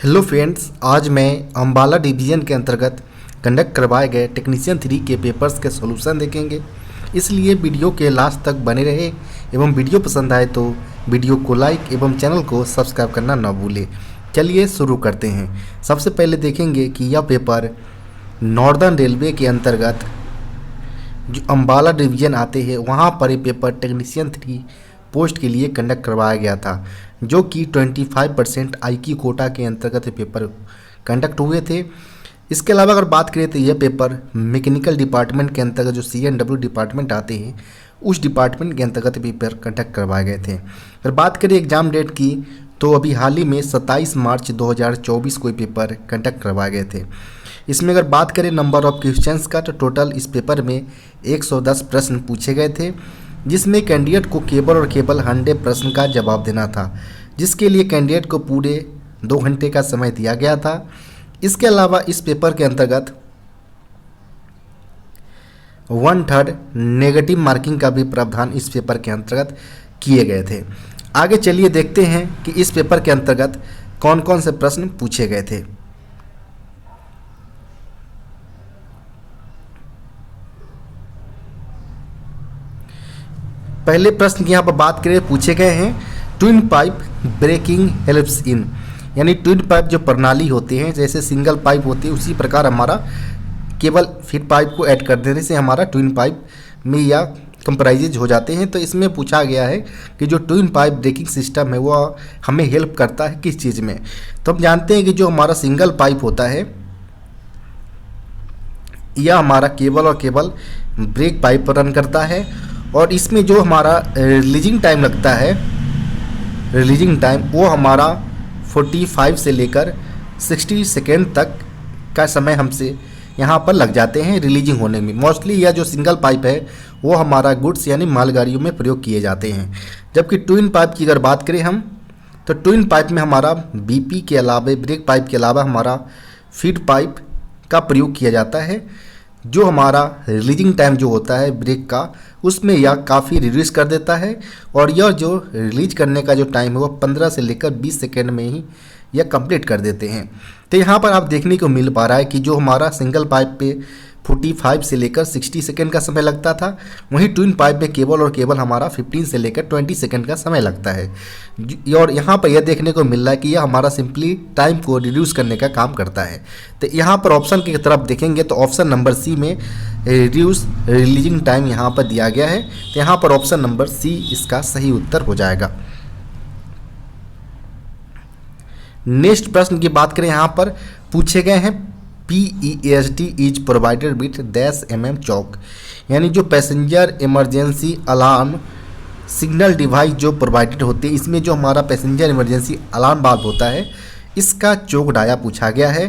Hello friends, आज मैं Ambala division के अंतर्गत कंडक्ट करवाए गए टेक्नीशियन 3 के पेपर्स के सॉल्यूशन देखेंगे। इसलिए वीडियो के लास्ट तक बने रहे एवं वीडियो पसंद आए तो वीडियो को लाइक एवं चैनल को सब्सक्राइब करना न भूलें। चलिए शुरू करते हैं। सबसे पहले देखेंगे कि यह पेपर नॉर्दर्न रेलवे के अंतर्गत जो अम्बाला डिवीज़न आते हैं वहाँ पर ये पेपर टेक्नीशियन 3 पोस्ट के लिए कंडक्ट करवाया गया था, जो कि 25% IQ कोटा के अंतर्गत ये पेपर कंडक्ट हुए थे। इसके अलावा अगर बात करें तो यह पेपर मैकेनिकल डिपार्टमेंट के अंतर्गत जो CNW डिपार्टमेंट आते हैं उस डिपार्टमेंट के अंतर्गत पेपर कंडक्ट करवाए गए थे। अगर बात करें एग्ज़ाम डेट की तो अभी हाल ही में 27 मार्च 2024 को ये पेपर कंडक्ट करवाए गए थे। इसमें अगर बात करें नंबर ऑफ क्वेश्चंस का तो टोटल इस पेपर में 110 प्रश्न पूछे गए थे, जिसमें कैंडिडेट को केवल और केवल 100 प्रश्न का जवाब देना था, जिसके लिए कैंडिडेट को पूरे 2 घंटे का समय दिया गया था। इसके अलावा इस पेपर के अंतर्गत 1/3 नेगेटिव मार्किंग का भी प्रावधान इस पेपर के अंतर्गत किए गए थे। आगे चलिए देखते हैं कि इस पेपर के अंतर्गत कौन कौन से प्रश्न पूछे गए थे। पहले प्रश्न की यहाँ पर बात करें पूछे गए हैं, twin pipe breaking helps in, यानी ट्विन पाइप जो प्रणाली होती है जैसे सिंगल पाइप होती है उसी प्रकार हमारा केवल फिट पाइप को ऐड कर देने से हमारा ट्विन पाइप में या कंप्राइजेज हो जाते हैं। तो इसमें पूछा गया है कि जो ट्विन पाइप ब्रेकिंग सिस्टम है वो हमें हेल्प करता है किस चीज़ में। तो हम जानते हैं कि जो हमारा सिंगल पाइप होता है यह हमारा केवल और केवल ब्रेक पाइप पर रन करता है, और इसमें जो हमारा रिलीजिंग टाइम लगता है, रिलीजिंग टाइम वो हमारा 45 से लेकर 60 सेकेंड तक का समय हमसे यहाँ पर लग जाते हैं रिलीजिंग होने में। मोस्टली यह जो सिंगल पाइप है वो हमारा गुड्स यानी मालगाड़ियों में प्रयोग किए जाते हैं। जबकि ट्विन पाइप की अगर बात करें हम तो ट्विन पाइप में हमारा BP के अलावा ब्रेक पाइप के अलावा हमारा फीड पाइप का प्रयोग किया जाता है, जो हमारा रिलीजिंग टाइम जो होता है ब्रेक का उसमें यह काफ़ी रिड्यूस कर देता है, और यह जो रिलीज करने का जो टाइम है वो 15 से लेकर 20 सेकेंड में ही यह कंप्लीट कर देते हैं। तो यहाँ पर आप देखने को मिल पा रहा है कि जो हमारा सिंगल पाइप पे 45 से लेकर 60 सेकेंड का समय लगता था, वहीं ट्विन पाइप में केवल और केवल हमारा 15 से लेकर 20 सेकेंड का समय लगता है। और यहाँ पर यह देखने को मिल रहा है कि यह हमारा सिंपली टाइम को रिड्यूस करने का काम करता है। तो यहाँ पर ऑप्शन की तरफ देखेंगे तो ऑप्शन नंबर C में रिड्यूस रिलीजिंग टाइम यहाँ पर दिया गया है। तो यहाँ पर ऑप्शन नंबर C इसका सही उत्तर हो जाएगा। नेक्स्ट प्रश्न की बात करें, यहाँ पर पूछे गए हैं PESD is provided with -mm चौक, यानी जो passenger emergency alarm signal device जो प्रोवाइडेड होते हैं इसमें जो हमारा पैसेंजर इमरजेंसी अलार्म बल्ब होता है इसका चौक डाया पूछा गया है।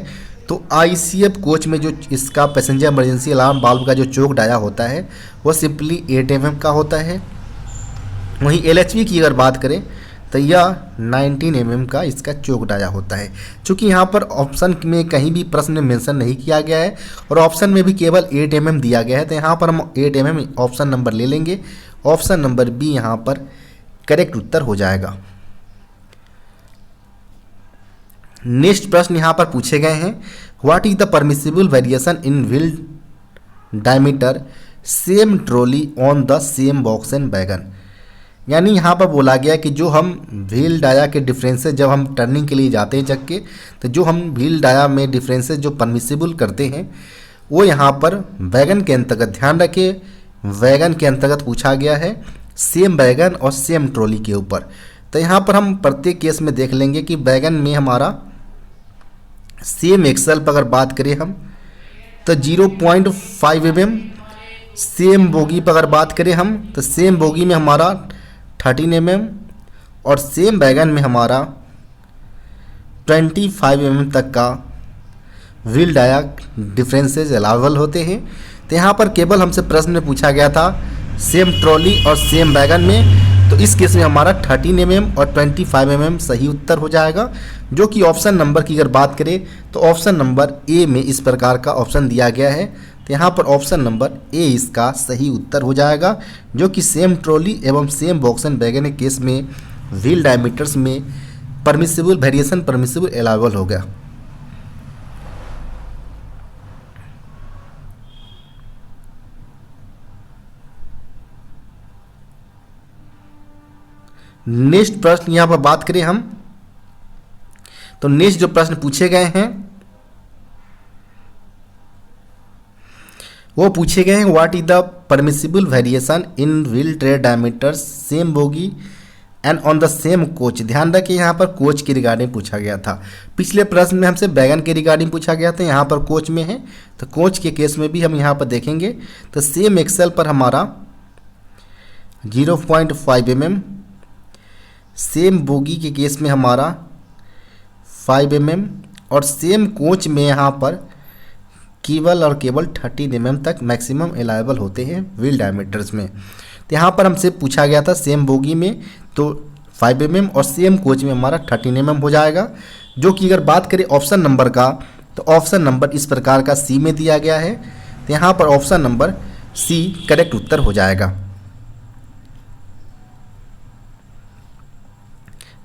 तो ICF कोच में जो इसका पैसेंजर इमरजेंसी अलार्म बल्ब का जो चौक डाया होता है वो सिंपली 8 mm का होता है। वहीं LHV की अगर बात करें तो यह 19 mm का इसका चौक डाया होता है। चूँकि यहाँ पर ऑप्शन में कहीं भी प्रश्न में मेंशन नहीं किया गया है और ऑप्शन में भी केवल 8 mm दिया गया है, तो यहाँ पर हम 8 mm ऑप्शन नंबर ले लेंगे। ऑप्शन नंबर B यहाँ पर करेक्ट उत्तर हो जाएगा। नेक्स्ट प्रश्न यहाँ पर पूछे गए हैं, what is the permissible variation in wheel diameter same trolley on the same box and wagon, यानी यहाँ पर बोला गया कि जो हम व्हील डाया के डिफरेंसेस जब हम टर्निंग के लिए जाते हैं चक्के, तो जो हम व्हील डाया में डिफरेंसेस जो परमिसिबल करते हैं वो यहाँ पर वैगन के अंतर्गत ध्यान रखें। वैगन के अंतर्गत पूछा गया है सेम वैगन और सेम ट्रॉली के ऊपर। तो यहाँ पर हम प्रत्येक केस में देख लेंगे कि वैगन में हमारा सेम एक्सल पर अगर बात करें हम तो 0.5 mm, सेम बोगी पर अगर बात करें हम तो सेम बोगी में हमारा 13 mm और सेम वैगन में हमारा 25 mm तक का व्हील डाया डिफरेंसेस अलाउबल होते हैं। तो यहाँ पर केवल हमसे प्रश्न में पूछा गया था सेम ट्रॉली और सेम वैगन में, तो इस केस में हमारा 13 mm और 25 mm सही उत्तर हो जाएगा। जो कि ऑप्शन नंबर की अगर बात करें तो ऑप्शन नंबर A में इस प्रकार का ऑप्शन दिया गया है। तो यहाँ पर ऑप्शन नंबर A इसका सही उत्तर हो जाएगा, जो कि सेम ट्रॉली एवं सेम बॉक्स एंड वैगन के केस में व्हील डायमीटर्स में परमिसिबल वेरिएशन परमिसिबल अलाउबल हो गया। नेक्स्ट प्रश्न यहाँ पर बात करें हम, तो नेक्स्ट जो प्रश्न पूछे गए हैं वो पूछे गए हैं what is the permissible variation in wheel tray diameter same bogie and on the same coach. ध्यान रखिए यहाँ पर कोच के रिगार्डिंग पूछा गया था। पिछले प्रश्न में हमसे वैगन के रिगार्डिंग पूछा गया था, यहाँ पर कोच में है, तो कोच के केस में भी हम यहाँ पर देखेंगे तो सेम एक्सेल पर हमारा 0.5 mm, सेम बोगी के केस में हमारा 5 mm और सेम कोच में यहाँ पर केवल और केवल 13 mm तक मैक्सिमम अलाउबल होते हैं व्हील डायमीटर्स में। तो यहाँ पर हमसे पूछा गया था सेम बोगी में तो 5 mm और सेम कोच में हमारा 13 mm हो जाएगा, जो कि अगर बात करें ऑप्शन नंबर का तो ऑप्शन नंबर इस प्रकार का सी में दिया गया है, तो यहाँ पर ऑप्शन नंबर सी करेक्ट उत्तर हो जाएगा।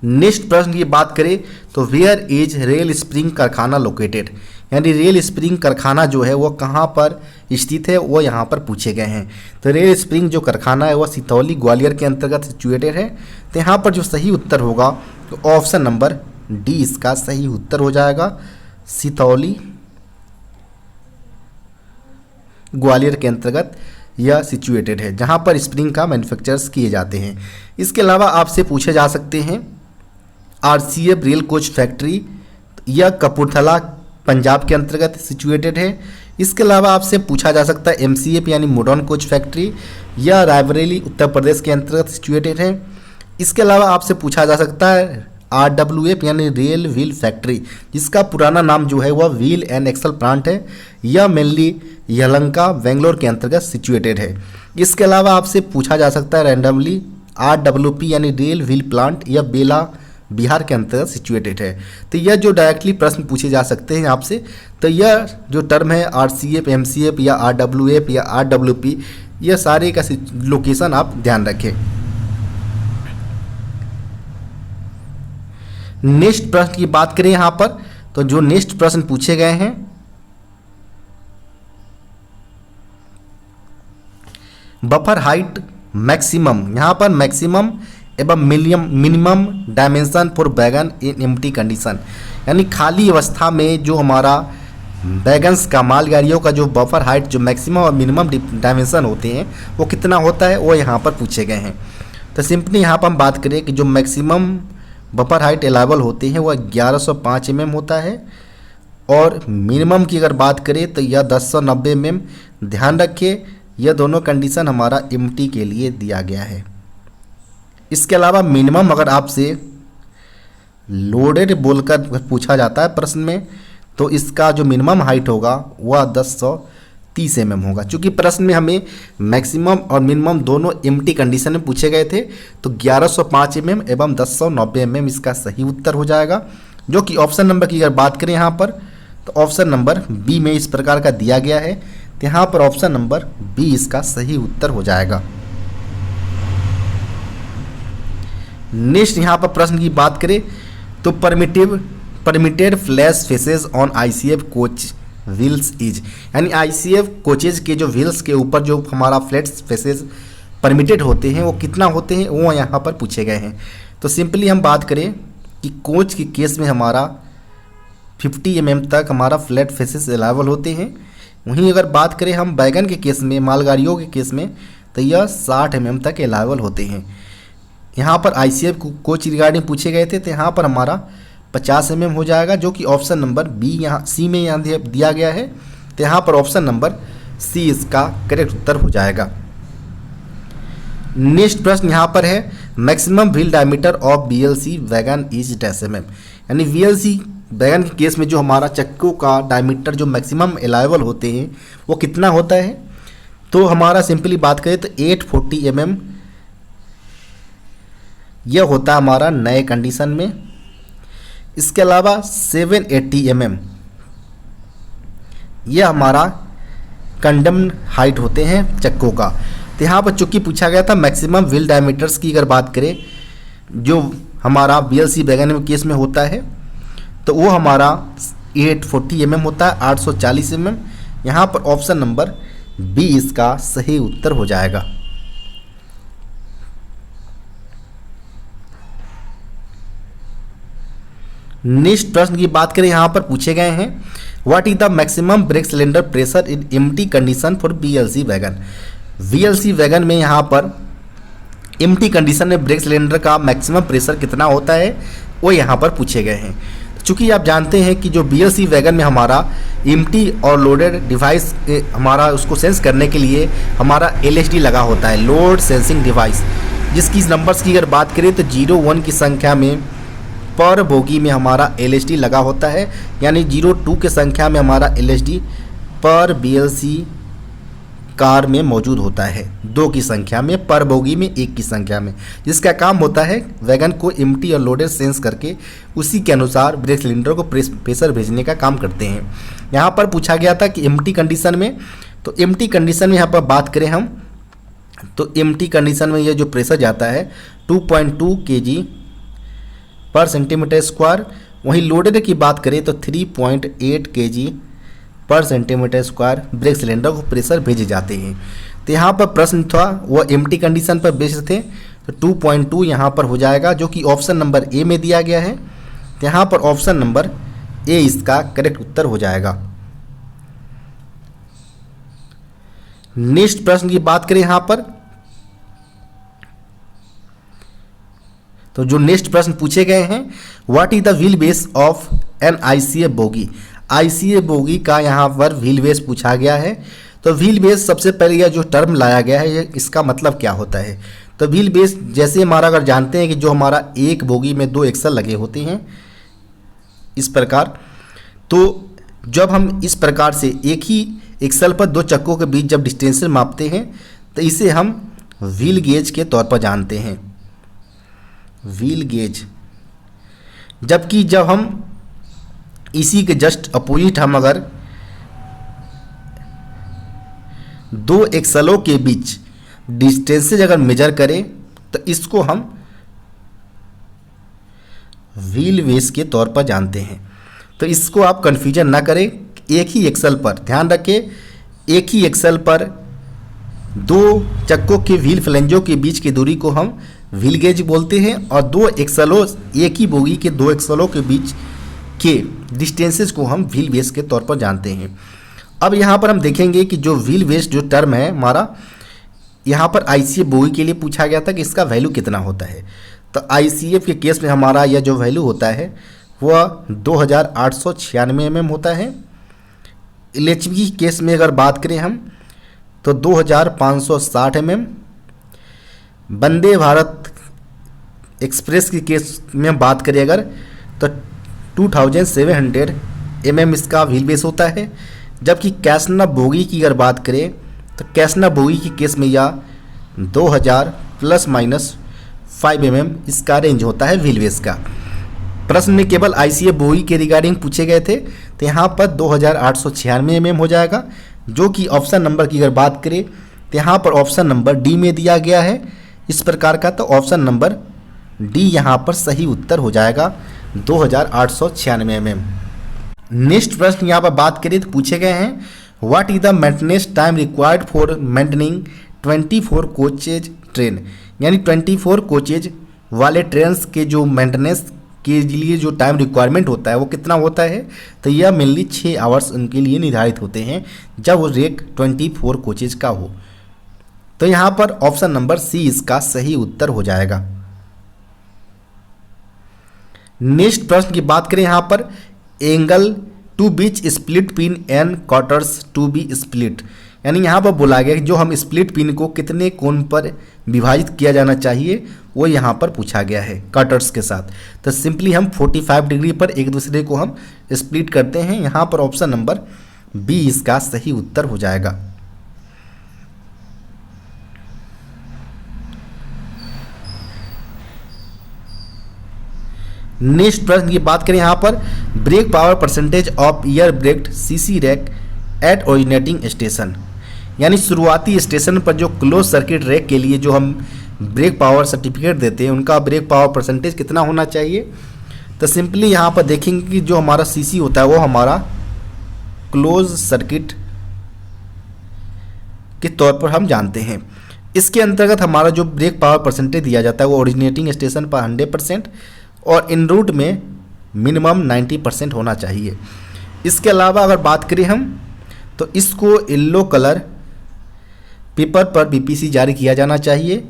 नेक्स्ट प्रश्न की बात करें तो वेयर इज रेल स्प्रिंग कारखाना लोकेटेड, यानी रेल स्प्रिंग कारखाना जो है वो कहाँ पर स्थित है वो यहाँ पर पूछे गए हैं। तो रेल स्प्रिंग जो कारखाना है वो सितौली ग्वालियर के अंतर्गत सिचुएटेड है। तो यहाँ पर जो सही उत्तर होगा तो ऑप्शन नंबर डी इसका सही उत्तर हो जाएगा, सितौली ग्वालियर के अंतर्गत यह सिचुएटेड है, जहाँ पर स्प्रिंग का मैन्युफैक्चर्स किए जाते हैं। इसके अलावा आपसे पूछे जा सकते हैं RCF रेल कोच फैक्ट्री, यह कपूरथला पंजाब के अंतर्गत सिचुएटेड है। इसके अलावा आपसे पूछा जा सकता है MCF यानी मॉडर्न कोच फैक्ट्री, यह रायबरेली उत्तर प्रदेश के अंतर्गत सिचुएटेड है। इसके अलावा आपसे पूछा जा सकता है RWF यानी रेल व्हील फैक्ट्री, जिसका पुराना नाम जो है वह व्हील एंड एक्सल प्लांट है, यह मेनली यलहंका बेंगलोर के अंतर्गत सिचुएटेड है। इसके अलावा आपसे पूछा जा सकता है रैंडमली RWP यानी रेल व्हील प्लांट, यह बेला बिहार के अंतर्गत सिचुएटेड है। तो यह जो डायरेक्टली प्रश्न पूछे जा सकते हैं आपसे, तो यह जो टर्म है RCF, MCF या RWF या RWP, यह सारे का लोकेशन आप ध्यान रखें। नेक्स्ट प्रश्न की बात करें यहाँ पर, तो जो नेक्स्ट प्रश्न पूछे गए हैं बफर हाइट मैक्सिमम, यहाँ पर मैक्सिमम एवं minimum dimension for wagon in empty condition, यानी खाली अवस्था में जो हमारा वैगन्स का मालगाड़ियों का जो बफर हाइट जो मैक्सिमम और मिनिमम डायमेंशन होते हैं वो कितना होता है वो यहाँ पर पूछे गए हैं। तो सिंपली यहाँ पर हम बात करें कि जो मैक्सिमम बफर हाइट अलाउबल होते हैं वह 1105 mm होता है और मिनिमम की अगर बात करें तो यह 1090 mm। ध्यान रखिए यह दोनों कंडीशन हमारा एम्प्टी के लिए दिया गया है। इसके अलावा मिनिमम अगर आपसे लोडेड बोलकर पूछा जाता है प्रश्न में, तो इसका जो मिनिमम हाइट होगा वह 1030 mm होगा। चूँकि प्रश्न में हमें मैक्सिमम और मिनिमम दोनों एम्प्टी कंडीशन में पूछे गए थे, तो 1105 mm एवं 1090 mm इसका सही उत्तर हो जाएगा, जो कि ऑप्शन नंबर की अगर बात करें यहाँ पर तो ऑप्शन नंबर बी में इस प्रकार का दिया गया है। तो यहाँ पर ऑप्शन नंबर बी इसका सही उत्तर हो जाएगा। नेक्स्ट यहाँ पर प्रश्न की बात करें तो permitted flash faces on ICF coach wheels is, यानी ICF कोचेज के जो व्हील्स के ऊपर जो हमारा फ्लैट फेसेस परमिटेड होते हैं वो कितना होते हैं वो यहाँ पर पूछे गए हैं। तो सिंपली हम बात करें कि कोच के केस में हमारा 50 mm तक हमारा फ्लैट फेसेस अलाउबल होते हैं। वहीं अगर बात करें हम वैगन के केस में, मालगाड़ियों के केस में, तो यह 60 mm तक अलाउबल होते हैं। यहाँ पर ICF कोच रिगार्डिंग पूछे गए थे, तो यहाँ पर हमारा 50 mm हो जाएगा, जो कि ऑप्शन नंबर बी यहाँ सी में यहाँ दिया गया है। तो यहाँ पर ऑप्शन नंबर सी इसका करेक्ट उत्तर हो जाएगा। नेक्स्ट प्रश्न यहाँ पर है maximum wheel diameter of BLC wagon is dash mm, यानी VLC वैगन के केस में जो हमारा चक्कों का डायमीटर जो मैक्सिमम अलाउबल होते हैं वो कितना होता है। तो हमारा सिंपली बात करें तो 840 mm यह होता है हमारा नए कंडीशन में। इसके अलावा 780 mm यह हमारा कंडम्ड हाइट होते हैं चक्कों का। तो यहाँ पर चूँकि पूछा गया था मैक्सिमम व्हील डायमीटर्स की अगर बात करें जो हमारा BLC वैगन में केस में होता है, तो वो हमारा 840 mm होता है, 840 mm। यहाँ पर ऑप्शन नंबर बी इसका सही उत्तर हो जाएगा। नेक्स्ट प्रश्न की बात करें, यहाँ पर पूछे गए हैं what is the maximum brake cylinder pressure in empty condition for BLC wagon. BLC wagon में यहाँ पर एम्प्टी कंडीशन में ब्रेक सिलेंडर का मैक्सिमम प्रेशर कितना होता है वो यहाँ पर पूछे गए हैं। चूँकि आप जानते हैं कि जो BLC वैगन में हमारा एम्प्टी और लोडेड डिवाइस हमारा उसको सेंस करने के लिए हमारा LSD लगा होता है, लोड सेंसिंग डिवाइस, जिसकी नंबर्स की अगर बात करें तो 0-1 की संख्या में पर बोगी में हमारा LSD लगा होता है, यानी 0-2 की संख्या में हमारा LSD पर BLC कार में मौजूद होता है, 2 की संख्या में, पर बोगी में 1 की संख्या में, जिसका काम होता है वैगन को एम्प्टी और लोडेड सेंस करके उसी के अनुसार ब्रेक सिलेंडर को प्रेशर भेजने का काम करते हैं। यहाँ पर पूछा गया था कि एम्प्टी कंडीशन में, तो एम्प्टी कंडीशन में यहाँ पर बात करें हम तो एम्प्टी कंडीशन में ये जो प्रेशर जाता है 2.2 kg पर सेंटीमीटर स्क्वायर। वहीं लोडेड की बात करें तो 3.8 kg पर सेंटीमीटर स्क्वायर ब्रेक सिलेंडर को प्रेशर भेजे जाते हैं। तो यहाँ पर प्रश्न था वह एम्प्टी कंडीशन पर बेस्ड थे, तो 2.2 यहाँ पर हो जाएगा, जो कि ऑप्शन नंबर ए में दिया गया है। तो यहाँ पर ऑप्शन नंबर ए इसका करेक्ट उत्तर हो जाएगा। नेक्स्ट प्रश्न की बात करें यहाँ पर, तो जो नेक्स्ट प्रश्न पूछे गए हैं what is the wheel base of an ICA bogie. ICA bogie का यहाँ पर व्हील बेस पूछा गया है। तो व्हील बेस सबसे पहले यह जो टर्म लाया गया है इसका मतलब क्या होता है। तो व्हील बेस जैसे हमारा अगर जानते हैं कि जो हमारा एक बोगी में 2 एक्सल लगे होते हैं इस प्रकार, तो जब हम इस प्रकार से एक ही एक्सल पर 2 चक्कों के बीच जब डिस्टेंस मापते हैं तो इसे हम व्हील गेज के तौर पर जानते हैं, व्हील गेज। जबकि जब हम इसी के जस्ट अपोजिट हम अगर 2 एक्सलों के बीच डिस्टेंसेज अगर मेजर करें तो इसको हम व्हील बेस के तौर पर जानते हैं। तो इसको आप कंफ्यूजन ना करें, एक ही एक्सल पर ध्यान रखें, एक ही एक्सल पर 2 चक्कों के व्हील फ्लेंजों के बीच की दूरी को हम व्हील गेज बोलते हैं, और 2 एक्सलों एक ही बोगी के 2 एक्सलों के बीच के डिस्टेंसेस को हम व्हील बेस के तौर पर जानते हैं। अब यहाँ पर हम देखेंगे कि जो व्हील बेस जो टर्म है हमारा, यहाँ पर ICA बोगी के लिए पूछा गया था कि इसका वैल्यू कितना होता है। तो ICF के केस में हमारा यह जो वैल्यू होता है वह 2896 mm होता है। LHB केस में अगर बात करें हम तो 2560 mm। वंदे भारत एक्सप्रेस की केस में बात करें अगर तो 2700 mm इसका व्हील बेस होता है। जबकि कैसना बोगी की अगर बात करें तो कैसना बोगी की केस में यह 2000 ±5 mm इसका रेंज होता है व्हील बेस का। प्रश्न में केवल ICA बोगी के रिगार्डिंग पूछे गए थे, तो यहाँ पर 2896 mm हो जाएगा, जो कि ऑप्शन नंबर की अगर बात करें तो यहाँ पर ऑप्शन नंबर डी में दिया गया है इस प्रकार का। तो ऑप्शन नंबर डी यहाँ पर सही उत्तर हो जाएगा, 2896 mm। नेक्स्ट प्रश्न यहाँ पर बात करें तो पूछे गए हैं what is the maintenance time required for maintaining 24 coaches train. यानी 24 कोचेज वाले ट्रेन्स के जो मेंटेनेंस के लिए जो टाइम रिक्वायरमेंट होता है वो कितना होता है। तो यह मेनली 6 आवर्स उनके लिए निर्धारित होते हैं जब वो रेक 24 कोचेज का हो। तो यहाँ पर ऑप्शन नंबर सी इसका सही उत्तर हो जाएगा। नेक्स्ट प्रश्न की बात करें यहाँ पर angle to beach split pin and quarters to be split. यानी यहाँ पर बोला गया कि जो हम स्प्लिट पिन को कितने कोण पर विभाजित किया जाना चाहिए वो यहाँ पर पूछा गया है कटर्स के साथ। तो सिंपली हम 45 डिग्री पर एक दूसरे को हम स्प्लिट करते हैं। यहाँ पर ऑप्शन नंबर बी इसका सही उत्तर हो जाएगा। नेक्स्ट प्रश्न की बात करें यहाँ पर brake power percentage of air braked CC rake at originating station. यानी शुरुआती स्टेशन पर जो क्लोज सर्किट रैक के लिए जो हम ब्रेक पावर सर्टिफिकेट देते हैं उनका ब्रेक पावर परसेंटेज कितना होना चाहिए। तो सिंपली यहाँ पर देखेंगे कि जो हमारा सीसी होता है वो हमारा क्लोज सर्किट के तौर पर हम जानते हैं। इसके अंतर्गत हमारा जो ब्रेक पावर परसेंटेज दिया जाता है वो ओरिजिनेटिंग स्टेशन पर 100% और इन रूट में मिनिमम 90% होना चाहिए। इसके अलावा अगर बात करें हम तो इसको येलो कलर पेपर पर बीपीसी जारी किया जाना चाहिए।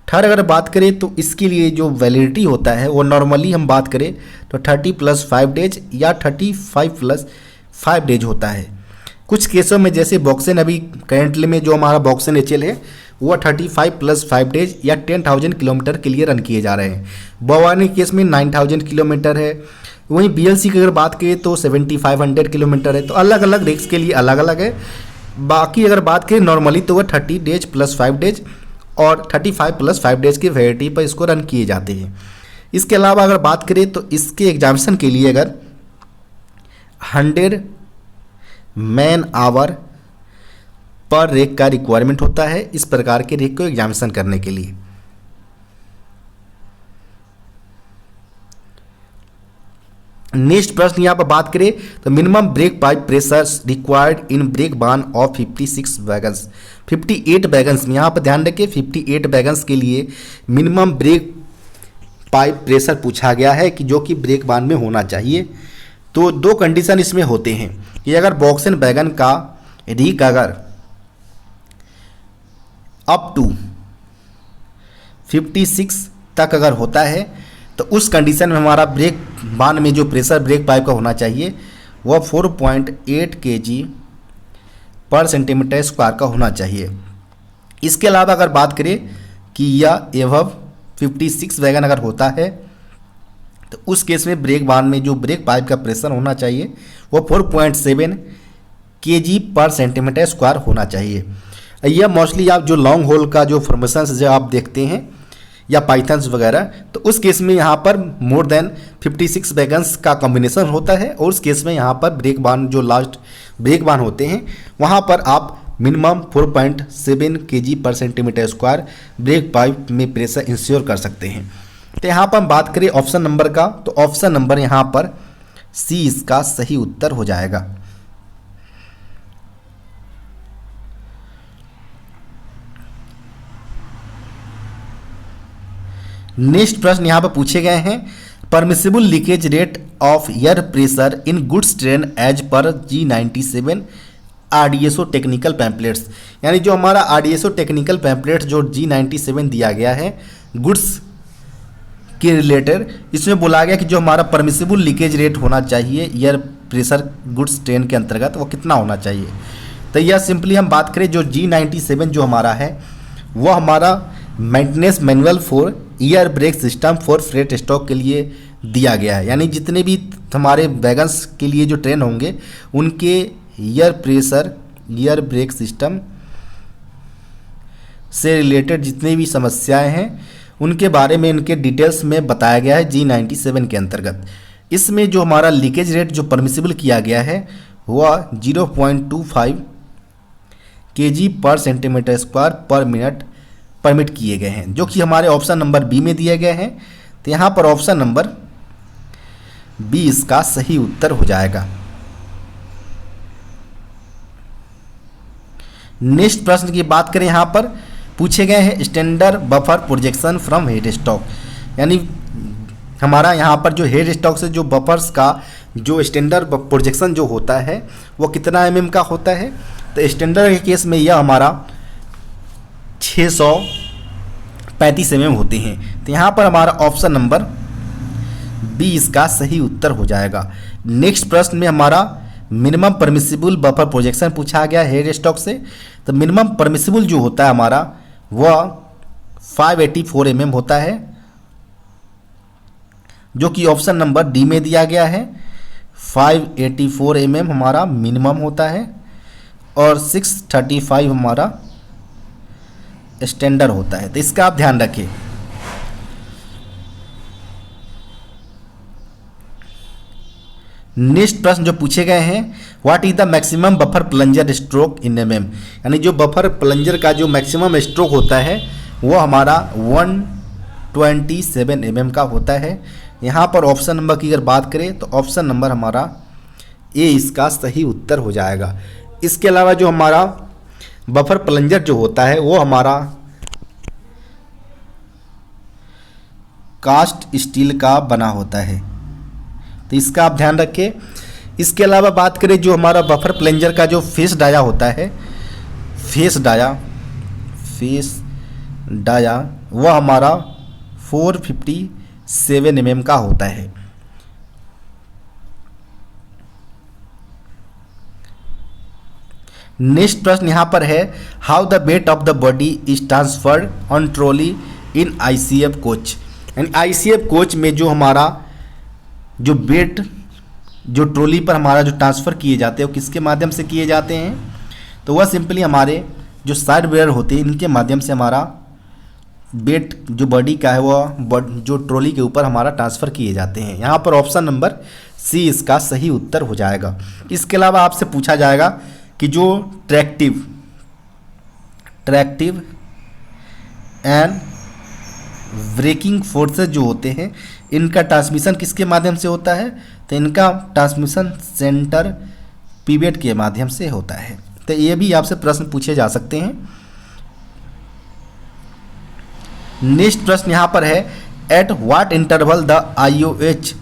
थर्ड अगर बात करें तो इसके लिए जो वैलिडिटी होता है वो नॉर्मली हम बात करें तो 30+5 डेज या 35+5 डेज होता है। कुछ केसों में जैसे बॉक्सन अभी करेंटली में जो हमारा बॉक्सन एचएल है वो 35+5 डेज या 10,000 किलोमीटर के लिए रन किए जा रहे हैं। भवानी केस में 9,000 किलोमीटर है। वहीं बीएलसी की अगर बात करें तो 7,500 किलोमीटर है। तो अलग अलग रेक्स के लिए अलग अलग है। बाकी अगर बात करें नॉर्मली तो वह 30 डेज + 5 डेज और 35+5 डेज की वैलिडिटी पर इसको रन किए जाते हैं। इसके अलावा अगर बात करें तो इसके एग्जामिनेशन के लिए अगर 100 मैन आवर पर रेक का रिक्वायरमेंट होता है इस प्रकार के रेक को एग्जामिनेशन करने के लिए। नेक्स्ट प्रश्न यहाँ पर बात करें तो minimum brake pipe pressure required in brake van of 56 wagons 58 wagons में। यहाँ पर ध्यान रखें 58 वैगन्स के लिए मिनिमम ब्रेक पाइप प्रेशर पूछा गया है कि जो कि ब्रेक बान में होना चाहिए। तो दो कंडीशन इसमें होते हैं कि अगर बॉक्सन वैगन का रीक अगर अप टू 56 तक अगर होता है तो उस कंडीशन में हमारा ब्रेक बान में जो प्रेशर ब्रेक पाइप का होना चाहिए वह 4.8 kg पर सेंटीमीटर स्क्वायर का होना चाहिए। इसके अलावा अगर बात करें कि यह एवब 56 वैगन अगर होता है तो उस केस में ब्रेक बान में जो ब्रेक पाइप का प्रेशर होना चाहिए वो 4.7 kg पर सेंटीमीटर स्क्वायर होना चाहिए। यह मोस्टली आप जो लॉन्ग होल का जो फॉर्मेशन जो आप देखते हैं या पाइथन्स वगैरह तो उस केस में यहाँ पर मोर देन 56 वैगन्स का कॉम्बिनेशन होता है और उस केस में यहाँ पर ब्रेक बान जो लास्ट ब्रेक बान होते हैं वहाँ पर आप मिनिमम 4.7 kg पर सेंटीमीटर स्क्वायर ब्रेक पाइप में प्रेशर इंश्योर कर सकते हैं। तो यहाँ पर हम बात करें ऑप्शन नंबर का तो ऑप्शन नंबर यहाँ पर सी इसका सही उत्तर हो जाएगा। नेक्स्ट प्रश्न यहाँ पर पूछे गए हैं permissible leakage rate of air pressure in goods train as per G97 RDSO technical pamphlets. यानी जो हमारा RDSO टेक्निकल पैम्पलेट्स जो G97 दिया गया है गुड्स के रिलेटेड इसमें बोला गया कि जो हमारा परमिसिबल लीकेज रेट होना चाहिए एयर प्रेशर गुड्स ट्रेन के अंतर्गत वो कितना होना चाहिए। तो यह सिंपली हम बात करें जो G97 जो हमारा है वो हमारा maintenance manual for air brake system for freight stock के लिए दिया गया है। यानी जितने भी हमारे वैगन्स के लिए जो ट्रेन होंगे उनके air pressure air brake system से रिलेटेड जितनी भी समस्याएं हैं उनके बारे में इनके डिटेल्स में बताया गया है G97 के अंतर्गत। इसमें जो हमारा लीकेज रेट जो परमिसिबल किया गया है वह 0.25 kg पर सेंटीमीटर स्क्वायर पर मिनट परमिट किए गए हैं जो कि हमारे ऑप्शन नंबर बी में दिए गए हैं। तो यहाँ पर ऑप्शन नंबर बी इसका सही उत्तर हो जाएगा। नेक्स्ट प्रश्न की बात करें यहाँ पर पूछे गए हैं standard buffer projection from head stock. यानी हमारा यहाँ पर जो हेड स्टॉक से जो बफर्स का जो स्टैंडर्ड प्रोजेक्शन जो होता है वो कितना mm का होता है। तो स्टैंडर्ड के केस में यह हमारा 635 mm होते हैं। तो यहाँ पर हमारा ऑप्शन नंबर बी इसका सही उत्तर हो जाएगा। नेक्स्ट प्रश्न में हमारा मिनिमम परमिसिबल बफर प्रोजेक्शन पूछा गया हेड स्टॉक से। तो मिनिमम परमिसिबल जो होता है हमारा वह 584 mm होता है जो कि ऑप्शन नंबर डी में दिया गया है। 584 mm हमारा मिनिमम होता है और 635 हमारा स्टैंडर्ड होता है। तो इसका आप ध्यान रखें। नेक्स्ट प्रश्न जो पूछे गए हैं what is the maximum buffer plunger stroke in mm। यानी जो बफर प्लंजर का जो मैक्सिमम स्ट्रोक होता है वो हमारा 127 mm का होता है। यहाँ पर ऑप्शन नंबर की अगर बात करें तो ऑप्शन नंबर हमारा ए इसका सही उत्तर हो जाएगा। इसके अलावा जो हमारा बफर प्लंजर जो होता है वो हमारा कास्ट स्टील का बना होता है, तो इसका आप ध्यान रखें। इसके अलावा बात करें जो हमारा बफर प्लंजर का जो फेस डाया होता है, फेस डाया वो हमारा 457 mm का होता है। नेक्स्ट प्रश्न यहाँ पर है, how the weight of the body is transferred on trolley in ICF coach. यानी ICF कोच में जो हमारा जो वेट जो ट्रॉली पर हमारा जो ट्रांसफ़र किए जाते हैं वो किसके माध्यम से किए जाते हैं, तो वह सिंपली हमारे जो साइड बेयर होते हैं इनके माध्यम से हमारा वेट जो बॉडी का है वह जो ट्रॉली के ऊपर हमारा ट्रांसफ़र किए जाते हैं। यहाँ पर ऑप्शन नंबर सी इसका सही उत्तर हो जाएगा। इसके अलावा आपसे पूछा जाएगा कि जो ट्रैक्टिव एंड ब्रेकिंग फोर्सेस जो होते हैं इनका ट्रांसमिशन किसके माध्यम से होता है, तो इनका ट्रांसमिशन सेंटर पिवेट के माध्यम से होता है। तो ये भी आपसे प्रश्न पूछे जा सकते हैं। नेक्स्ट प्रश्न यहाँ पर है, at what interval the IOH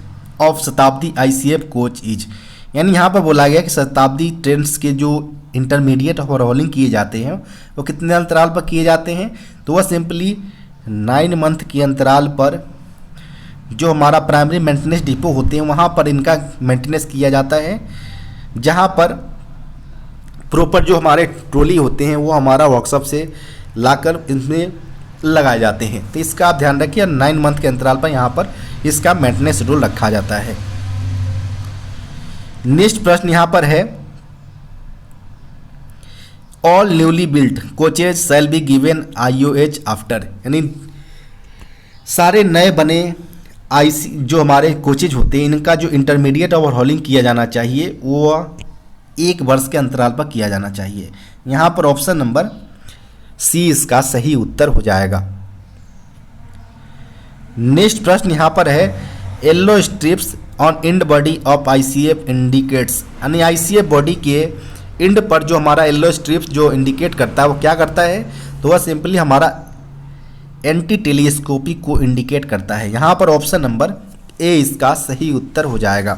of शताब्दी ICF कोच इज। यानी यहाँ पर बोला गया कि शताब्दी ट्रेन्स के जो इंटरमीडिएट ओवरहॉलिंग किए जाते हैं वो कितने अंतराल पर किए जाते हैं, तो वह सिंपली 9 मंथ के अंतराल पर जो हमारा प्राइमरी मेंटेनेंस डिपो होते हैं वहाँ पर इनका मेंटेनेंस किया जाता है, जहाँ पर प्रॉपर जो हमारे ट्रॉली होते हैं वो हमारा वर्कशॉप से लाकर इसमें लगाए जाते हैं। तो इसका आप ध्यान रखिए, 9 मंथ के अंतराल पर यहाँ पर इसका मेंटेनेंस शेड्यूल रखा जाता है। नेक्स्ट प्रश्न यहाँ पर है, all newly built coaches shall be given IOH after. यानी सारे नए बने जो हमारे कोचेज होते हैं इनका जो इंटरमीडिएट ओवरहॉलिंग किया जाना चाहिए वो 1 वर्ष के अंतराल पर किया जाना चाहिए। यहाँ पर ऑप्शन नंबर सी इसका सही उत्तर हो जाएगा। नेक्स्ट प्रश्न यहाँ पर है, yellow strips on end body of ICF indicates. यानी ICF बॉडी के इंड पर जो हमारा येलो स्ट्रिप्स जो इंडिकेट करता है वो क्या करता है, तो वह सिंपली हमारा एंटी टेलीस्कोपी को इंडिकेट करता है। यहाँ पर ऑप्शन नंबर ए इसका सही उत्तर हो जाएगा।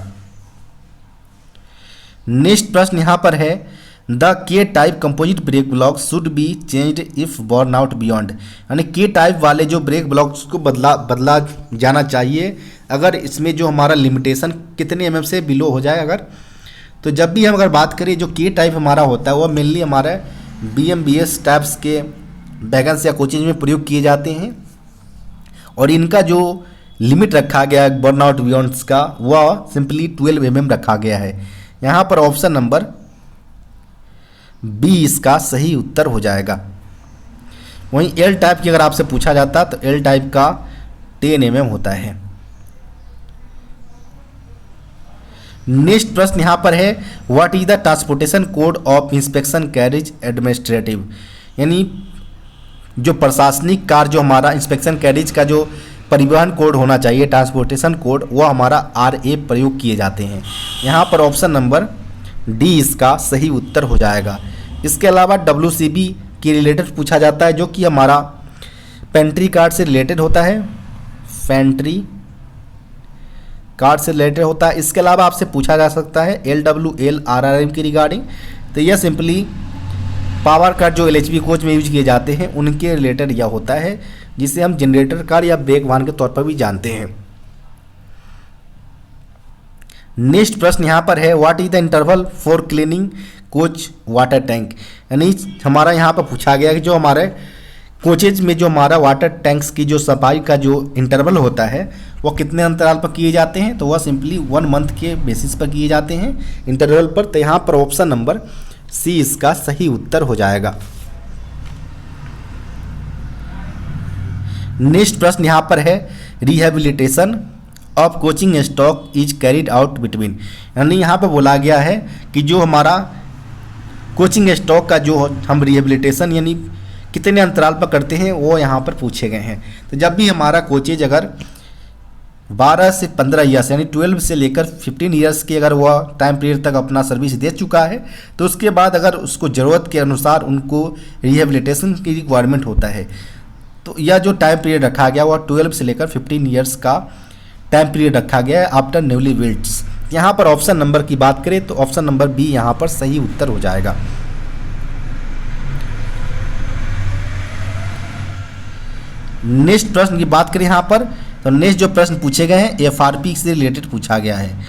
नेक्स्ट प्रश्न यहाँ पर है, the K type composite brake block should be changed if burn out beyond. यानी के टाइप वाले जो ब्रेक ब्लॉक्स को बदला जाना चाहिए अगर इसमें जो हमारा लिमिटेशन कितने mm से बिलो हो जाए। अगर तो जब भी हम अगर बात करें जो के टाइप हमारा होता है वह मेनली हमारा BMBS टाइप्स के वैगन्स या कोचेज में प्रयोग किए जाते हैं और इनका जो लिमिट रखा गया है बर्न आउट बियॉन्ड्स का वह सिंपली 12 mm रखा गया है। यहाँ पर ऑप्शन नंबर बी इसका सही उत्तर हो जाएगा। वहीं एल टाइप की अगर आपसे पूछा जाता तो एल टाइप का 10 mm होता है। नेक्स्ट प्रश्न यहाँ पर है, what is the transportation code of inspection carriage administrative. यानी जो प्रशासनिक कार्य जो हमारा इंस्पेक्शन कैरेज का जो परिवहन कोड होना चाहिए ट्रांसपोर्टेशन कोड वो हमारा RA प्रयोग किए जाते हैं। यहाँ पर ऑप्शन नंबर डी इसका सही उत्तर हो जाएगा। इसके अलावा WCB के रिलेटेड पूछा जाता है जो कि हमारा पेंट्री कार्ड से रिलेटेड होता है, पेंट्री कार्ड से रिलेटेड होता है। इसके अलावा आपसे पूछा जा सकता है LWL RRM की रिगार्डिंग, तो यह सिंपली पावर कार्ड जो LHB कोच में यूज किए जाते हैं उनके रिलेटेड यह होता है, जिसे हम जनरेटर कार या ब्रेक वाहन के तौर पर भी जानते हैं। नेक्स्ट प्रश्न यहाँ पर है, what is the interval for cleaning coach water tank. यानी हमारा यहाँ पर पूछा गया कि जो हमारे कोचेज में जो हमारा वाटर टैंक्स की जो सफाई का जो इंटरवल होता है वो कितने अंतराल पर किए जाते हैं, तो वह सिंपली 1 मंथ के बेसिस पर किए जाते हैं इंटरवल पर। तो यहाँ पर ऑप्शन नंबर सी इसका सही उत्तर हो जाएगा। नेक्स्ट प्रश्न यहाँ पर है, rehabilitation of coaching stock is carried out between. यानी यहाँ पर बोला गया है कि जो हमारा कोचिंग स्टॉक का जो हम रिहेबिलिटेशन यानी कितने अंतराल पर करते हैं वो यहाँ पर पूछे गए हैं। तो जब भी हमारा कोचेज अगर 12 से 15 ईयर्स यानी 12 से लेकर 15 ईयर्स के अगर वह टाइम पीरियड तक अपना सर्विस दे चुका है, तो उसके बाद अगर उसको ज़रूरत के अनुसार उनको रिहेबिलिटेशन की रिक्वायरमेंट होता है, तो यह जो टाइम पीरियड रखा गया वह 12 से लेकर 15 ईयर्स का टाइम पीरियड रखा गया है आफ्टर न्यूली बिल्ड्स। यहाँ पर ऑप्शन नंबर की बात करें तो ऑप्शन नंबर बी यहाँ पर सही उत्तर हो जाएगा। नेक्स्ट प्रश्न की बात करें यहाँ पर, तो नेक्स्ट जो प्रश्न पूछे गए हैं एफआरपी से रिलेटेड पूछा गया है।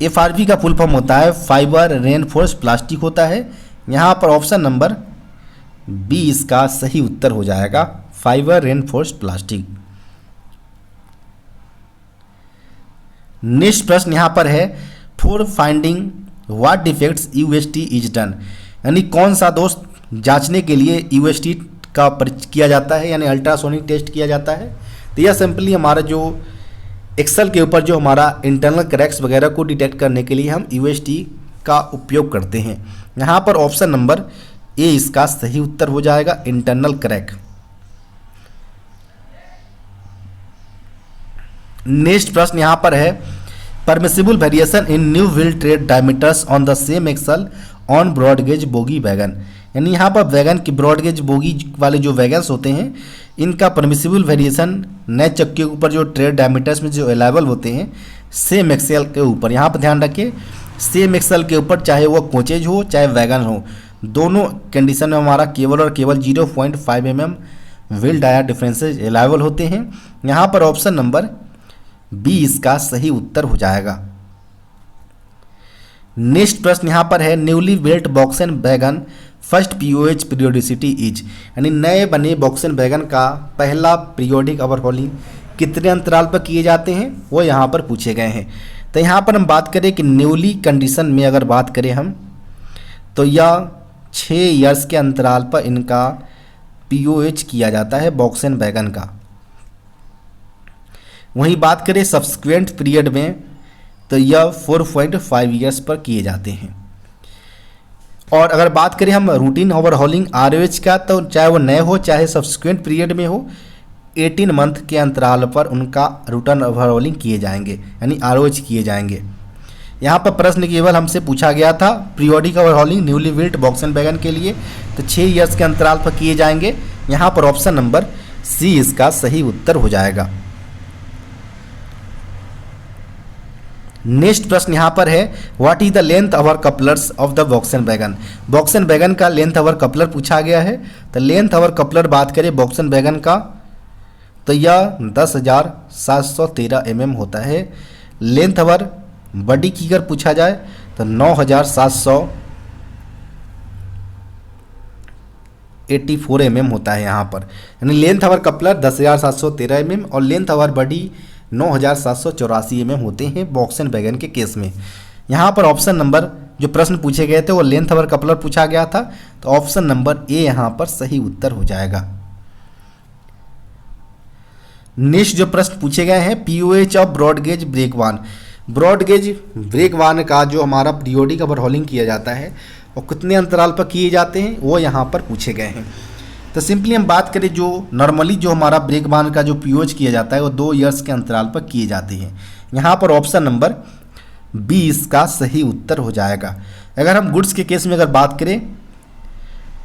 एफआरपी का फुल फॉर्म होता है फाइबर रेनफोर्स प्लास्टिक होता है। यहाँ पर ऑप्शन नंबर बी इसका सही उत्तर हो जाएगा, फाइबर रेनफोर्स प्लास्टिक। नेक्स्ट प्रश्न यहाँ पर है for finding what defects UST is done, यानी कौन सा दोष जांचने के लिए यूएसटी का किया जाता है, यानी अल्ट्रासोनिक टेस्ट किया जाता है। तो यह सिंपली हमारा जो एक्सेल के ऊपर जो हमारा इंटरनल क्रैक्स वगैरह को डिटेक्ट करने के लिए हम यूएसटी का उपयोग करते हैं। यहाँ पर ऑप्शन नंबर ए इसका सही उत्तर हो जाएगा, इंटरनल क्रैक। नेक्स्ट प्रश्न यहाँ पर है permissible variation in new wheel tread diameters on the same axle on broad gauge bogie wagon, यानी यहाँ पर वैगन की ब्रॉड गेज बोगी वाले जो वैगन्स होते हैं इनका परमिसिबल वेरिएशन नए चक्के के ऊपर जो ट्रेड डायमीटर्स में जो अवेलेबल होते हैं सेम एक्सल के ऊपर। यहाँ पर ध्यान रखिए सेम एक्सल के ऊपर चाहे वो कोचेज हो चाहे वैगन हो, दोनों कंडीशन में हमारा केवल और केवल 0.5 mm wheel dia differences available होते हैं। यहाँ पर ऑप्शन नंबर बी इसका सही उत्तर हो जाएगा। नेक्स्ट प्रश्न यहाँ पर है newly built box and wagon first pOH periodicity is, यानी नए बने बॉक्स एंड वैगन का पहला पीरियोडिक ओवरहॉलिंग कितने अंतराल पर किए जाते हैं वो यहाँ पर पूछे गए हैं। तो यहाँ पर हम बात करें कि न्यूली कंडीशन में अगर बात करें हम तो यह 6 ईयर्स के अंतराल पर इनका पीओएच किया जाता है बॉक्स एंड वैगन का। वहीं बात करें सब्सिक्वेंट पीरियड में तो यह 4.5 ईयर्स पर किए जाते हैं। और अगर बात करें हम रूटीन ओवरहॉलिंग आरओएच का तो चाहे वो नए हो चाहे सब्सिक्वेंट पीरियड में हो 18 मंथ के अंतराल पर उनका रूटीन ओवरहॉलिंग किए जाएंगे, यानी आरओएच किए जाएंगे। यहाँ पर प्रश्न केवल हमसे पूछा गया था periodic overhauling newly built box and wagon के लिए, तो 6 ईयर्स के अंतराल पर किए जाएंगे। यहाँ पर ऑप्शन नंबर सी इसका सही उत्तर हो जाएगा। नेक्स्ट प्रश्न यहाँ पर है what is the length our couplers of the box and wagon. Box and wagon का लेंथ अवर कपलर पूछा गया है। तो लेंथ अवर कपलर बात करें बॉक्स एंड वैगन का तो यह 10,713 mm होता है। लेंथ अवर बॉडी की अगर पूछा जाए तो 9,784 mm होता है यहाँ पर, यानी लेंथ अवर कपलर 10,713 mm और लेंथ अवर बॉडी 9,784 mm होते हैं बॉक्स एंड वैगन के केस में। यहाँ पर ऑप्शन नंबर जो प्रश्न पूछे गए थे वो लेंथ अवर कपलर पूछा गया था, तो ऑप्शन नंबर ए यहाँ पर सही उत्तर हो जाएगा। नेक्स्ट जो प्रश्न पूछे गए हैं POH of broad gauge brake van. Broad gauge brake van का जो हमारा पीरियोडिक ओवरहॉलिंग किया जाता है और कितने अंतराल पर किए जाते हैं वो यहाँ पर पूछे गए हैं। तो सिंपली हम बात करें जो नॉर्मली जो हमारा ब्रेक वान का जो पीओएच किया जाता है वो 2 ईयर्स के अंतराल पर किए जाते हैं। यहाँ पर ऑप्शन नंबर बी इसका सही उत्तर हो जाएगा। अगर हम गुड्स के केस में अगर बात करें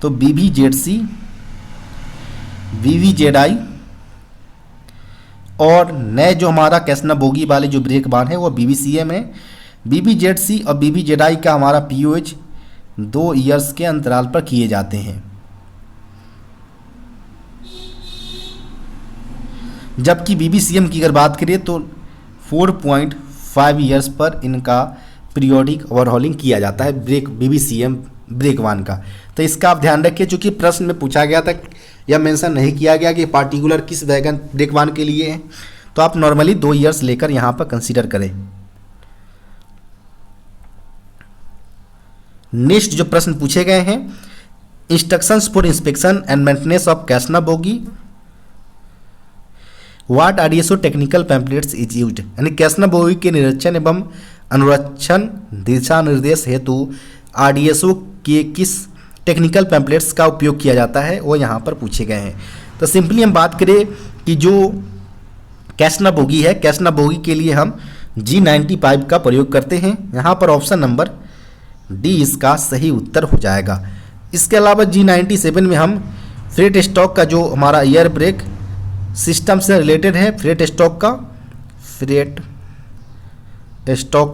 तो बीबीजेडसी, वीवीजेडआई और नए जो हमारा कैसना बोगी वाले जो ब्रेक वान है वो बीबीसीएम है। बीबीजेडसी और बीबीजेडआई का हमारा पीओएच 2 ईयर्स के अंतराल पर किए जाते हैं, जबकि बीबीसीएम की अगर बात करें तो 4.5 ईयर्स पर इनका पीरियोडिक ओवरहॉलिंग किया जाता है बीबीसीएम ब्रेक वान का। तो इसका आप ध्यान रखिए, चूँकि प्रश्न में पूछा गया था यह मेंशन नहीं किया गया कि पार्टिकुलर किस वैगन ब्रेक वान के लिए है, तो आप नॉर्मली 2 ईयर्स लेकर यहाँ पर कंसीडर करें। नेक्स्ट जो प्रश्न पूछे गए हैं instructions for inspection and maintenance of casnub bogie what RDSO technical pamphlets is used, यानी कैसना बोगी के निरीक्षण एवं अनुरक्षण दिशा निर्देश हेतु आरडीएसओ के किस टेक्निकल पैम्पलेट्स का उपयोग किया जाता है वो यहाँ पर पूछे गए हैं। तो सिंपली हम बात करें कि जो कैसना बोगी है, कैसना बोगी के लिए हम G90 पाइप का प्रयोग करते हैं। यहाँ पर ऑप्शन नंबर डी इसका सही उत्तर हो जाएगा। इसके अलावा G97 में हम फ्रेट स्टॉक का जो हमारा एयर ब्रेक सिस्टम से रिलेटेड है, फ्रेट स्टॉक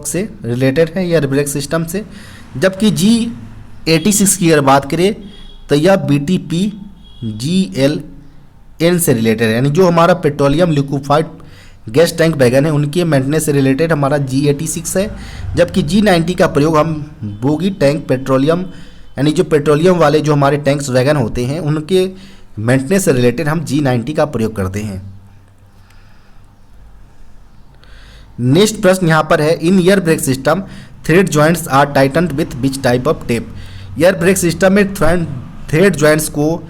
से रिलेटेड है एयर ब्रेक सिस्टम से। जबकि G86 की अगर बात करें तो यह BTP GLN से रिलेटेड है, यानी जो हमारा petroleum liquefied gas tank wagon है उनके मेंटेनेंस से रिलेटेड हमारा G86 है। जबकि G90 का प्रयोग हम बोगी टैंक पेट्रोलियम, यानी जो पेट्रोलियम वाले जो हमारे टैंक्स वैगन होते हैं उनके मेंटेनेंस से रिलेटेड हम G90 का प्रयोग करते हैं। नेक्स्ट प्रश्न यहाँ पर है, in air brake system thread joints are tightened with which type of tape. Air brake system में थ्रेड जॉइंट्स को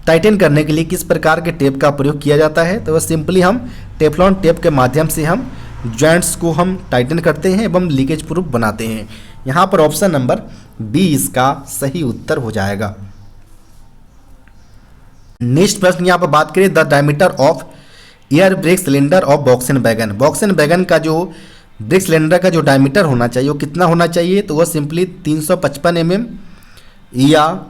टाइटन करने के लिए किस प्रकार के टेप का प्रयोग किया जाता है? तो वह सिंपली हम टेफ्लॉन टेप के माध्यम से हम जॉइंट्स को हम टाइटन करते हैं एवं लीकेज प्रूफ बनाते हैं। यहाँ पर ऑप्शन नंबर बी इसका सही उत्तर हो जाएगा। नेक्स्ट प्रश्न यहाँ पर बात करें, the diameter of air brake cylinder of BOXN wagon. BOXN wagon का जो ब्रेक सिलेंडर का जो डायमीटर होना चाहिए वो कितना होना चाहिए? तो वह सिंपली 355 mm या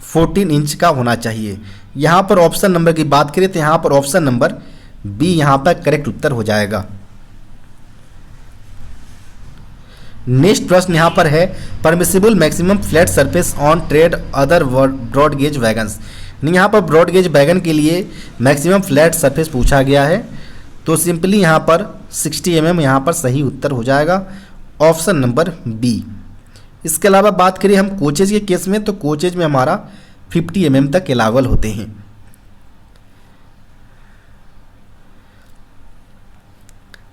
14 इंच का होना चाहिए। यहाँ पर ऑप्शन नंबर की बात करें तो यहाँ पर ऑप्शन नंबर बी यहाँ पर करेक्ट उत्तर हो जाएगा। नेक्स्ट प्रश्न यहाँ पर है, permissible maximum flat surface on tread other broad gauge wagons. यहाँ पर ब्रॉड गेज वैगन के लिए मैक्सिमम फ्लैट सरफेस पूछा गया है, तो सिंपली यहाँ पर 60 mm यहाँ पर सही उत्तर हो जाएगा, ऑप्शन नंबर बी। इसके अलावा बात करें हम कोचेज के केस में, तो कोचेज में हमारा 50 mm तक अलाउबल होते हैं।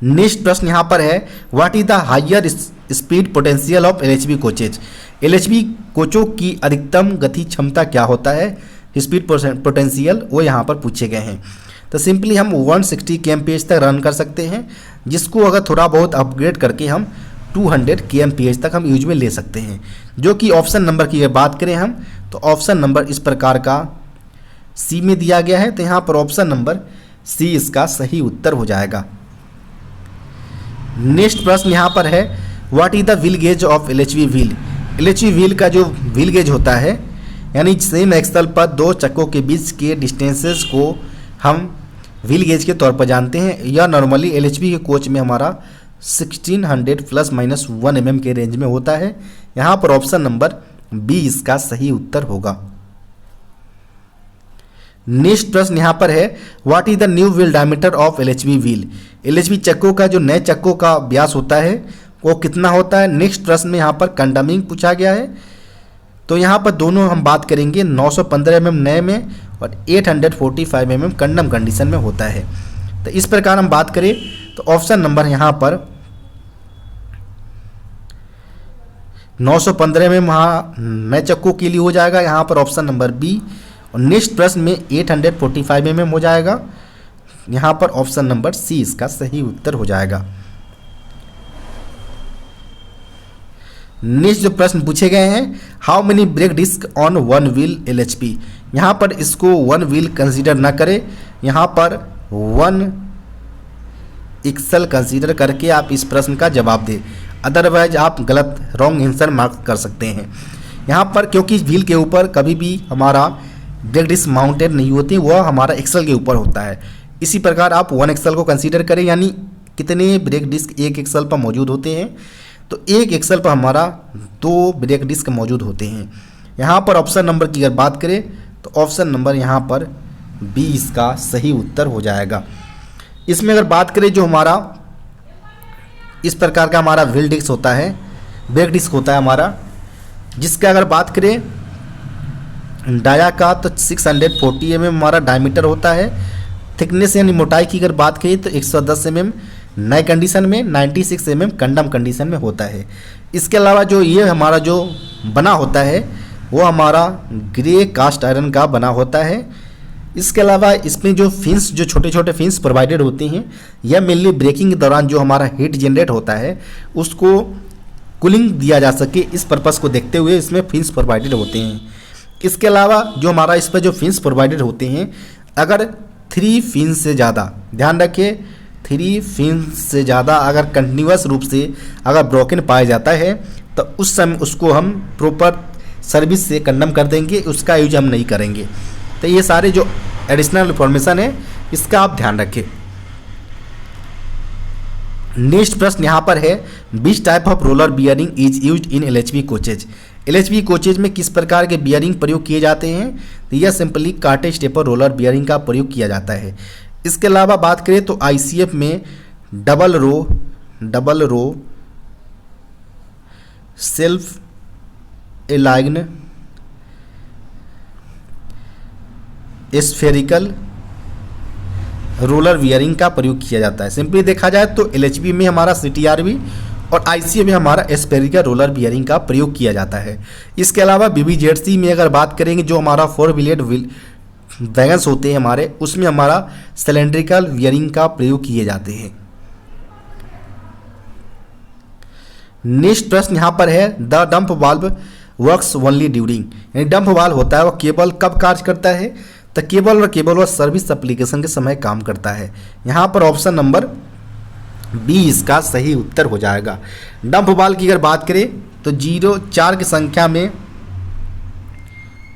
नेक्स्ट प्रश्न यहाँ पर है, what is the higher speed potential of LHB coaches. LHB कोचों की अधिकतम गति क्षमता क्या होता है? स्पीड पोटेंशियल वो यहाँ पर पूछे गए हैं। तो सिंपली हम 160 kmph तक रन कर सकते हैं, जिसको अगर थोड़ा बहुत अपग्रेड करके हम 200 kmph तक हम यूज में ले सकते हैं। जो कि ऑप्शन नंबर की अगर बात करें हम, तो ऑप्शन नंबर इस प्रकार का सी में दिया गया है, तो यहाँ पर ऑप्शन नंबर सी इसका सही उत्तर हो जाएगा। नेक्स्ट प्रश्न यहाँ पर है, what is the wheel gauge of LHB wheel. LHB wheel का जो व्हील गेज होता है, यानी सेम एक्सल पर दो चक्कों के बीच के डिस्टेंसेस को हम व्हील गेज के तौर पर जानते हैं। यह नॉर्मली LHB के कोच में हमारा 1600 ±1 mm के रेंज में होता है। यहाँ पर ऑप्शन नंबर बी इसका सही उत्तर होगा। नेक्स्ट प्रश्न यहाँ पर है, what is the new wheel diameter of LHB wheel. LHB चक्कों का जो नए चक्कों का व्यास होता है वो कितना होता है? नेक्स्ट प्रश्न में यहाँ पर कंडमिंग पूछा गया है, तो यहाँ पर दोनों हम बात करेंगे 915 mm नए में और 845 mm कंडम कंडीशन में होता है। तो इस प्रकार हम बात करें तो ऑप्शन नंबर यहाँ पर 915 mm नए चक्कों के लिए हो जाएगा, यहाँ पर ऑप्शन नंबर बी। और नेक्स्ट प्रश्न में 845 mm हो जाएगा, यहाँ पर ऑप्शन नंबर सी इसका सही उत्तर हो जाएगा। नेक्स्ट जो प्रश्न पूछे गए हैं, how many brake disc on one wheel LHB। यहाँ पर इसको वन व्हील कंसीडर ना करें, यहाँ पर 1 एक्सल कंसीडर करके आप इस प्रश्न का जवाब दें, अदरवाइज आप गलत रॉन्ग आंसर मार्क कर सकते हैं। यहाँ पर क्योंकि व्हील के ऊपर कभी भी हमारा ब्रेक डिस्क माउंटेड नहीं होती, वह हमारा एक्सल के ऊपर होता है। इसी प्रकार आप 1 एक्सल को कंसीडर करें, यानी कितने ब्रेक डिस्क एक एक्सल पर मौजूद होते हैं? तो एक एक्सल पर हमारा 2 ब्रेक डिस्क मौजूद होते हैं। यहाँ पर ऑप्शन नंबर की अगर बात करें तो ऑप्शन नंबर यहाँ पर बी इसका सही उत्तर हो जाएगा। इसमें अगर बात करें जो हमारा इस प्रकार का हमारा व्हील डिस्क होता है, ब्रेक डिस्क होता है हमारा, जिसका अगर बात करें डाया का तो 640 mm हमारा डायमीटर होता है। थिकनेस यानी मोटाई की अगर बात करें तो 110 mm नए कंडीशन में, 96 mm कंडम कंडीशन में होता है। इसके अलावा जो ये हमारा जो बना होता है वो हमारा ग्रे कास्ट आयरन का बना होता है। इसके अलावा इसमें जो फिन्स, जो छोटे छोटे फिन्स प्रोवाइडेड होते हैं, यह मेनली ब्रेकिंग के दौरान जो हमारा हीट जनरेट होता है उसको कूलिंग दिया जा सके, इस पर्पस को देखते हुए इसमें फिन्स प्रोवाइडेड होते हैं। इसके अलावा जो हमारा इस पर जो फिन्स प्रोवाइडेड होते हैं, अगर 3 फिन्स से ज़्यादा, ध्यान रखिए 3 फिन्स से ज़्यादा अगर कंटिन्यूअस रूप से अगर ब्रोकन पाया जाता है तो उस समय उसको हम प्रॉपर सर्विस से कंडम कर देंगे, उसका यूज हम नहीं करेंगे। तो ये सारे जो एडिशनल इंफॉर्मेशन है इसका आप ध्यान रखें। नेक्स्ट प्रश्न यहाँ पर है, विच type of roller bearing is used in LHV coaches. LHV coaches में किस प्रकार के बियरिंग प्रयोग किए जाते हैं? तो यह सिंपली काटे स्टेपर रोलर बियरिंग का प्रयोग किया जाता है। इसके अलावा बात करें तो ICF में double row self align spherical roller bearing का प्रयोग किया जाता है। सिंपली देखा जाए तो LHV में हमारा CTRV और ICF में हमारा स्फेरिकल रोलर बियरिंग का प्रयोग किया जाता है। इसके अलावा BBZC में अगर बात करेंगे, जो हमारा 4 व्हीलेड वैगन्स होते हैं हमारे, उसमें हमारा सिलेंड्रिकल बियरिंग का प्रयोग किए जाते हैं। नेक्स्ट प्रश्न यहाँ पर है, the dump valve works only during, यानी डंप वाल्व होता है वो केवल कब कार्य करता है? तो केवल सर्विस एप्लीकेशन के समय काम करता है। यहाँ पर ऑप्शन नंबर बी इसका सही उत्तर हो जाएगा। डंप वाल्व की अगर बात करें तो 0-4 की संख्या में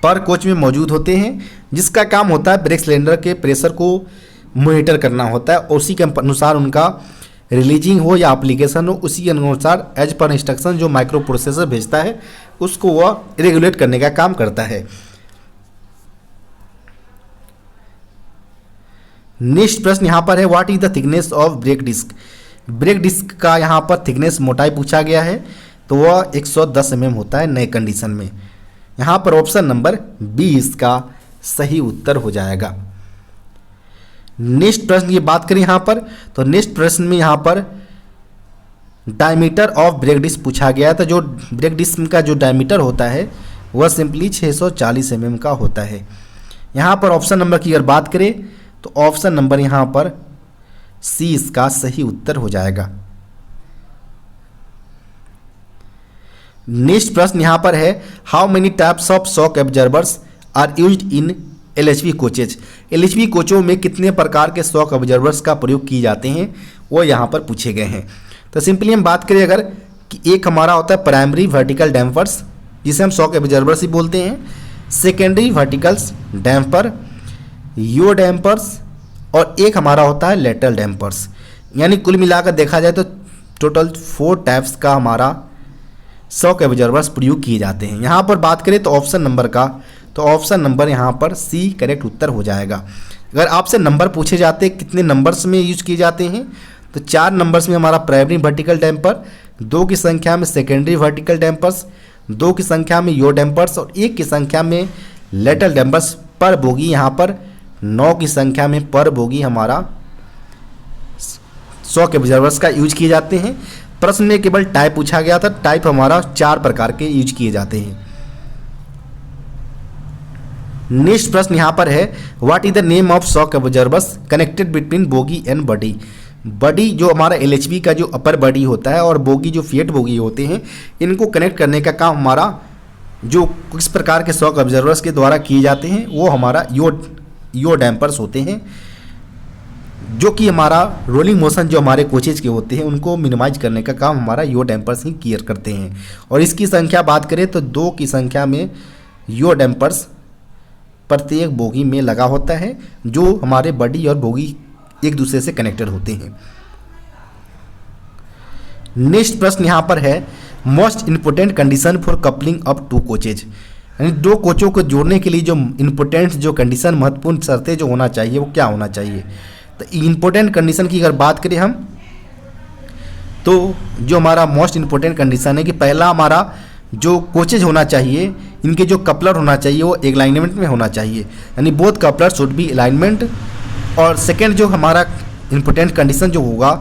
पर कोच में मौजूद होते हैं, जिसका काम होता है ब्रेक सिलेंडर के प्रेशर को मॉनिटर करना होता है और उसी के अनुसार उनका रिलीजिंग हो या एप्लीकेशन हो, उसी के अनुसार एज पर इंस्ट्रक्शन जो माइक्रो प्रोसेसर भेजता है उसको वह रेगुलेट करने का काम करता है। नेक्स्ट प्रश्न यहाँ पर है, what is the thickness of brake disc. Brake disc का यहाँ पर थिकनेस मोटाई पूछा गया है, तो वह 110 mm होता है नए कंडीशन में। यहाँ पर ऑप्शन नंबर बी इसका सही उत्तर हो जाएगा। नेक्स्ट प्रश्न की बात करें यहाँ पर, तो नेक्स्ट प्रश्न में यहाँ पर डायमीटर ऑफ ब्रेक डिस्क पूछा गया था। जो ब्रेक डिस्क का जो डायमीटर होता है वह सिंपली 640 mm का होता है। यहाँ पर ऑप्शन नंबर की अगर बात करें तो ऑप्शन नंबर यहाँ पर सी इसका सही उत्तर हो जाएगा। नेक्स्ट प्रश्न यहाँ पर है, how many types of shock absorbers are used in LHV coaches. LHV कोचों में कितने प्रकार के शॉक एब्जर्वर्स का प्रयोग किए जाते हैं वो यहाँ पर पूछे गए हैं। तो सिंपली हम बात करें अगर कि एक हमारा होता है प्राइमरी वर्टिकल डैम्पर्स, जिसे हम शॉक एब्जर्वर्स ही बोलते हैं, सेकेंडरी वर्टिकल्स डैम्पर, यो डैम्पर्स, और एक हमारा होता है लेटरल डैम्पर्स। यानी कुल मिलाकर देखा जाए तो टोटल 4 टाइप्स का हमारा शॉक एब्जर्वर्स प्रयोग किए जाते हैं। यहाँ पर बात करें तो ऑप्शन नंबर का, तो ऑप्शन नंबर यहाँ पर सी करेक्ट उत्तर हो जाएगा। अगर आपसे नंबर पूछे जाते हैं कितने नंबर्स में यूज किए जाते हैं, तो 4 नंबर्स में हमारा प्राइमरी वर्टिकल डैम्पर, 2 की संख्या में सेकेंडरी वर्टिकल डैम्पर्स, 2 की संख्या में यो डैम्पर्स और 1 की संख्या में लेटरल डैम्पर्स पर बोगी यहाँ पर 9 की संख्या में पर बोगी हमारा शॉक एब्जर्वर्स का यूज किए जाते हैं। प्रश्न में केवल टाइप पूछा गया था, टाइप हमारा 4 प्रकार के यूज किए जाते हैं। नेक्स्ट प्रश्न यहाँ पर है, what is the name of shock absorbers connected between bogie and body. Body जो हमारा LHV का जो अपर बॉडी होता है और बोगी जो फिएट बोगी होते हैं, इनको कनेक्ट करने का काम हमारा जो किस प्रकार के शॉक एब्जर्वर्स के द्वारा किए जाते हैं वो हमारा यो डैम्पर्स होते हैं, जो कि हमारा रोलिंग मोशन जो हमारे कोचेज के होते हैं उनको मिनिमाइज करने का काम हमारा यो डैम्पर्स ही क्लियर करते हैं। और इसकी संख्या बात करें तो 2 की संख्या में यो डैम्पर्स प्रत्येक बोगी में लगा होता है, जो हमारे बॉडी और बोगी एक दूसरे से कनेक्टेड होते हैं। नेक्स्ट प्रश्न यहाँ पर है, most important condition for coupling of 2 coaches. यानी 2 कोचों को जोड़ने के लिए जो इंपोर्टेंट जो कंडीशन महत्वपूर्ण शर्तें जो होना चाहिए वो क्या होना चाहिए। तो इंपोर्टेंट कंडीशन की अगर बात करें हम, तो जो हमारा मोस्ट इंपोर्टेंट कंडीशन है कि पहला हमारा जो कोचेज होना चाहिए, इनके जो कपलर होना चाहिए वो एक अलाइनमेंट में होना चाहिए, यानी both coupler should be alignment. और सेकेंड जो हमारा इंपोर्टेंट कंडीशन जो होगा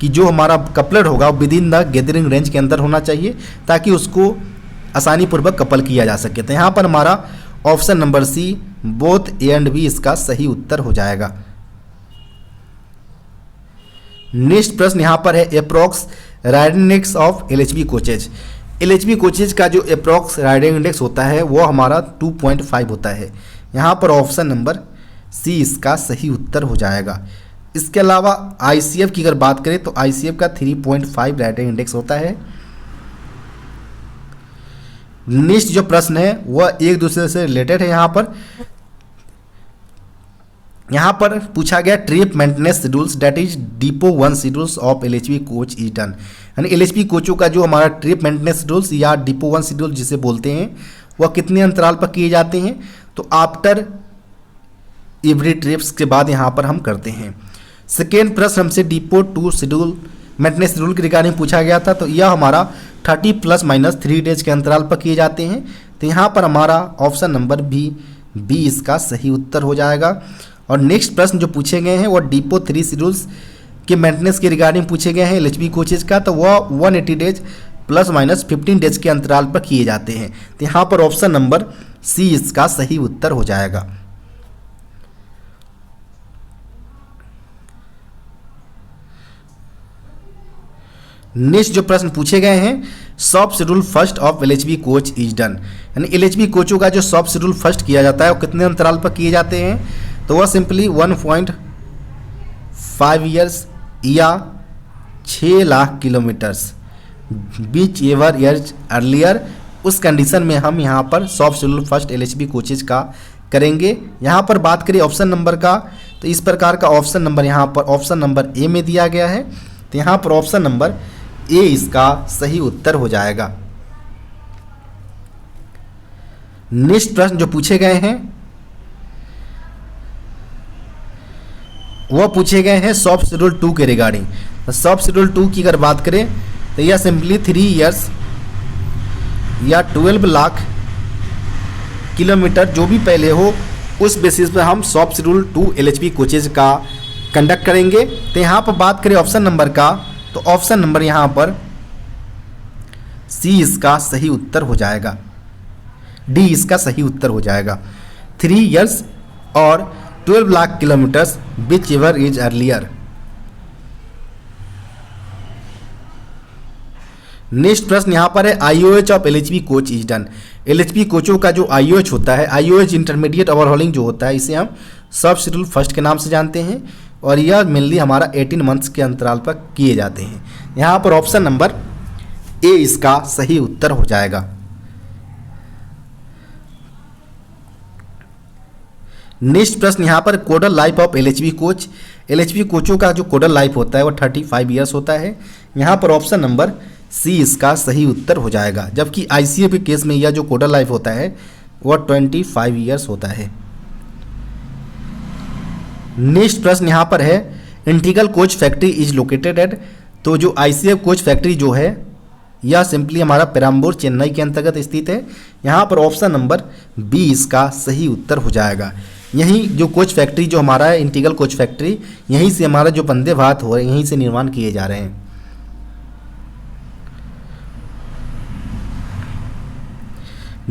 कि जो हमारा कपलर होगा with in the gathering range के अंदर होना चाहिए, ताकि उसको आसानी पूर्वक कपल किया जा सके। तो यहाँ पर हमारा option number C both A and B इसका सही उत्तर हो जाएगा। नेक्स्ट प्रश्न यहाँ पर है, अप्रोक्स राइडनेक्स ऑफ LHV कोचेज। LHB कोचेज का जो अप्रॉक्स राइडिंग इंडेक्स होता है वो हमारा 2.5 होता है। यहाँ पर ऑप्शन नंबर सी इसका सही उत्तर हो जाएगा। इसके अलावा ICF की अगर बात करें तो ICF का 3.5 राइडिंग इंडेक्स होता है। नेक्स्ट जो प्रश्न है वह एक दूसरे से रिलेटेड है। यहाँ पर पूछा गया trip maintenance schedules that is depot 1 schedules of LHB coach is done. यानी LHB कोचों का जो हमारा ट्रिप मेंटेनेंस शेड्यूल्स या डिपो 1 शेड्यूल जिसे बोलते हैं वह कितने अंतराल पर किए जाते हैं, तो आफ्टर एवरी ट्रिप्स के बाद यहाँ पर हम करते हैं। सेकेंड प्रश्न हमसे डिपो 2 शेड्यूल मेंटेनेंस शेड्यूल के रिगार्डिंग पूछा गया था, तो यह हमारा 30 ± 3 डेज के अंतराल पर किए जाते हैं। तो यहाँ पर हमारा ऑप्शन नंबर बी इसका सही उत्तर हो जाएगा। और नेक्स्ट प्रश्न जो पूछे गए हैं वो डिपो 3 शेड्यूल्स के मेंटेनेंस के रिगार्डिंग पूछे गए हैं LHB कोचेज का, तो वह 180 डेज ± 15 डेज के अंतराल पर किए जाते हैं। तो यहाँ पर ऑप्शन नंबर सी इसका सही उत्तर हो जाएगा। नेक्स्ट जो प्रश्न पूछे गए हैं soft schedule first of LHB coach is done. यानी LHB कोचों का जो सॉफ्ट शेड्यूल फर्स्ट किया जाता है वो कितने अंतराल पर किए जाते हैं, तो वह सिंपली 1.5 ईयर्स या 6 लाख किलोमीटर्स बीच एवर ईयर्स अर्लियर। उस कंडीशन में हम यहाँ पर soft schedule first LHB coaches का करेंगे। यहाँ पर बात करें ऑप्शन नंबर का, तो इस प्रकार का ऑप्शन नंबर यहाँ पर ऑप्शन नंबर ए में दिया गया है। तो यहाँ पर ऑप्शन नंबर ए इसका सही उत्तर हो जाएगा। नेक्स्ट प्रश्न जो पूछे गए हैं वह पूछे गए हैं सॉफ्ट शेड्यूल 2 के रिगार्डिंग। सॉफ्ट शेड्यूल 2 की अगर बात करें तो यह सिंपली 3 ईयर्स या 12 लाख किलोमीटर जो भी पहले हो उस बेसिस पर हम सॉफ्ट शेड्यूल 2 LHB कोचेज का कंडक्ट करेंगे। तो यहाँ पर बात करें ऑप्शन नंबर का, तो ऑप्शन नंबर यहाँ पर सी इसका सही उत्तर हो जाएगा, डी इसका सही उत्तर हो जाएगा। 3 ईयर्स और 12 lakh kilometres which ever is earlier. Next प्रश्न यहाँ पर है IOH of LHB coach is done. LHB कोचों का जो IOH होता है, IOH इंटरमीडिएट ओवरहॉलिंग जो होता है, इसे हम सॉफ्ट शेड्यूल फर्स्ट के नाम से जानते हैं और यह मेनली हमारा 18 मंथ्स के अंतराल पर किए जाते हैं। यहाँ पर ऑप्शन नंबर ए इसका सही उत्तर हो जाएगा। नेक्स्ट प्रश्न यहाँ पर कोडल life of LHB coach. LHB कोचों का जो कोडल लाइफ होता है वो 35 ईयर्स होता है। यहाँ पर ऑप्शन नंबर सी इसका सही उत्तर हो जाएगा, जबकि ICF के केस में यह जो कोडल लाइफ होता है वह 25 ईयर्स होता है। नेक्स्ट प्रश्न यहाँ पर है integral coach factory is located at. तो जो ICF कोच फैक्ट्री जो है यह सिंपली हमारा पेराम्बूर चेन्नई के अंतर्गत स्थित है। यहाँ पर ऑप्शन नंबर बी इसका सही उत्तर हो जाएगा। यहीं जो कोच फैक्ट्री जो हमारा है इंटीग्रल कोच फैक्ट्री, यहीं से हमारा जो वंदे भारत हो रहे हैं यहीं से निर्माण किए जा रहे हैं।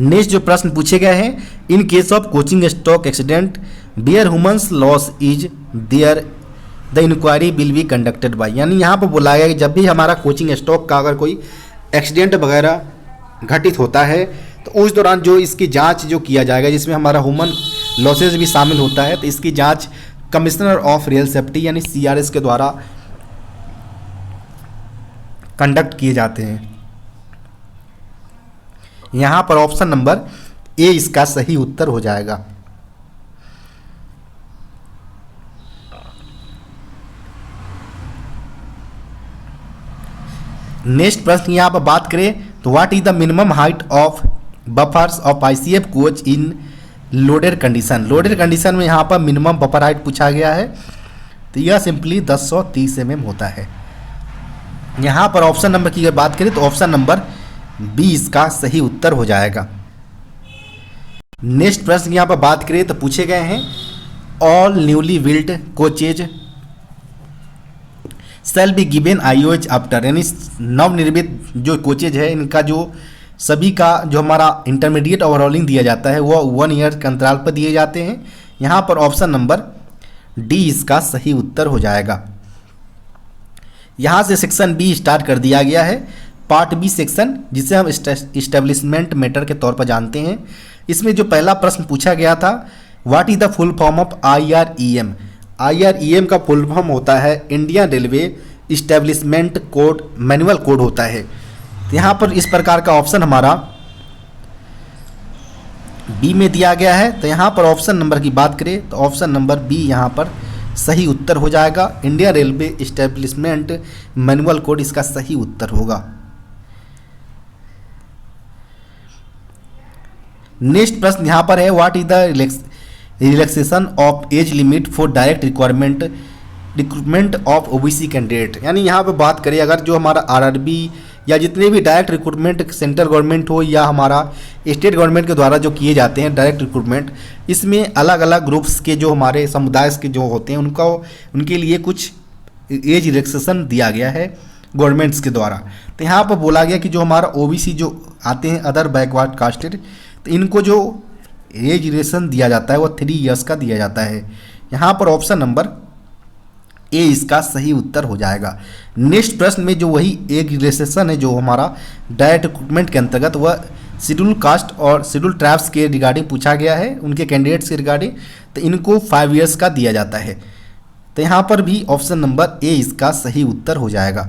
नेक्स्ट जो प्रश्न पूछे गए हैं in case of coaching stock accident where humans loss is there the inquiry will be conducted by. यानी यहाँ पर बोला गया कि जब भी हमारा कोचिंग स्टॉक का अगर कोई एक्सीडेंट वगैरह घटित होता है तो उस दौरान जो इसकी जांच जो किया जाएगा जिसमें हमारा ह्यूमन लॉसेज भी शामिल होता है, तो इसकी जांच कमिश्नर ऑफ रेल सेफ्टी यानी CRS के द्वारा कंडक्ट किए जाते हैं। यहाँ पर ऑप्शन नंबर ए इसका सही उत्तर हो जाएगा। नेक्स्ट प्रश्न यहाँ पर बात करें तो what is the minimum height of buffers of ICF coach in loaded condition. Loaded condition में यहाँ पर मिनिमम बफर हाइट पूछा गया है, तो यह सिंपली 1030 mm होता है। यहाँ पर ऑप्शन नंबर की अगर बात करें तो ऑप्शन नंबर बी इसका सही उत्तर हो जाएगा। नेक्स्ट प्रश्न यहाँ पर बात करें तो पूछे गए हैं all newly built coaches shall be given IOH after. यानी नवनिर्मित जो कोचेज है इनका जो सभी का जो हमारा इंटरमीडिएट ओवरऑलिंग दिया जाता है वो 1 ईयर के अंतराल पर दिए जाते हैं। यहाँ पर ऑप्शन नंबर डी इसका सही उत्तर हो जाएगा। यहाँ से सेक्शन बी स्टार्ट कर दिया गया है। पार्ट बी सेक्शन, जिसे हम इस्टेब्लिशमेंट मैटर के तौर पर जानते हैं। इसमें जो पहला प्रश्न पूछा गया था, what is the full form of IREM। IREM का फुल फॉर्म होता है Indian railway establishment code manual code होता है। तो यहाँ पर इस प्रकार का ऑप्शन हमारा बी में दिया गया है। तो यहाँ पर ऑप्शन नंबर की बात करें तो ऑप्शन नंबर बी यहाँ पर सही उत्तर हो जाएगा। Indian railway establishment manual code इसका सही उत्तर होगा। नेक्स्ट प्रश्न यहाँ पर है, what is the relaxation of age limit for direct recruitment of OBC candidate. यानी यहाँ पे बात करें अगर जो हमारा RRB या जितने भी डायरेक्ट रिक्रूटमेंट सेंट्रल गवर्नमेंट हो या हमारा स्टेट गवर्नमेंट के द्वारा जो किए जाते हैं डायरेक्ट रिक्रूटमेंट, इसमें अलग अलग ग्रुप्स के जो हमारे समुदाय के जो होते हैं उनके लिए कुछ एज रिलैक्सेशन दिया गया है गवर्नमेंट्स के द्वारा। तो यहाँ पर बोला गया कि जो हमारा OBC जो आते हैं अदर बैकवर्ड कास्टेड, तो इनको जो एज रिलैक्सेशन दिया जाता है वो 3 ईयर्स का दिया जाता है। यहाँ पर ऑप्शन नंबर ए इसका सही उत्तर हो जाएगा। नेक्स्ट प्रश्न में जो वही एज रिलैक्सेशन है जो हमारा डायरेक्ट रिक्रूटमेंट के अंतर्गत वह शेड्यूल कास्ट और शेड्यूल ट्राइब्स के रिगार्डिंग पूछा गया है, उनके कैंडिडेट्स के रिगार्डिंग। तो इनको 5 ईयर्स का दिया जाता है। तो यहाँ पर भी ऑप्शन नंबर ए इसका सही उत्तर हो जाएगा।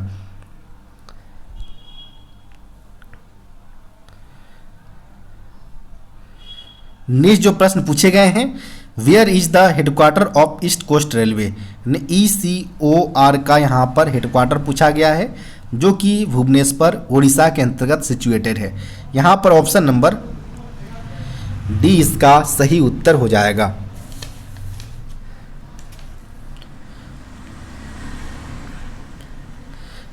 नेक्स्ट जो प्रश्न पूछे गए हैं, where is the headquarter of East Coast Railway. ECOR का यहाँ पर हेडक्वार्टर पूछा गया है जो कि भुवनेश्वर उड़ीसा के अंतर्गत सिचुएटेड है। यहाँ पर ऑप्शन नंबर डी इसका सही उत्तर हो जाएगा।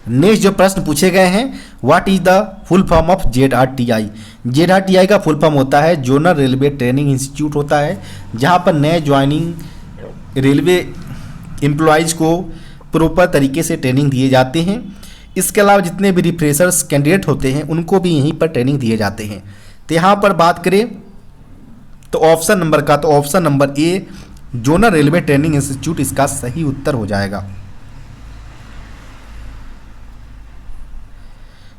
नेक्स्ट जो प्रश्न पूछे गए हैं, what is the full form of ZRTI। ZRTI का फुल फॉर्म होता है जोनल रेलवे ट्रेनिंग इंस्टीट्यूट होता है, जहां पर नए ज्वाइनिंग रेलवे एम्प्लॉयज़ को प्रॉपर तरीके से ट्रेनिंग दिए जाते हैं। इसके अलावा जितने भी रिफ्रेशर्स कैंडिडेट होते हैं उनको भी यहीं पर ट्रेनिंग दिए जाते हैं। तो यहाँ पर बात करें तो option number A zonal railway training institute इसका सही उत्तर हो जाएगा।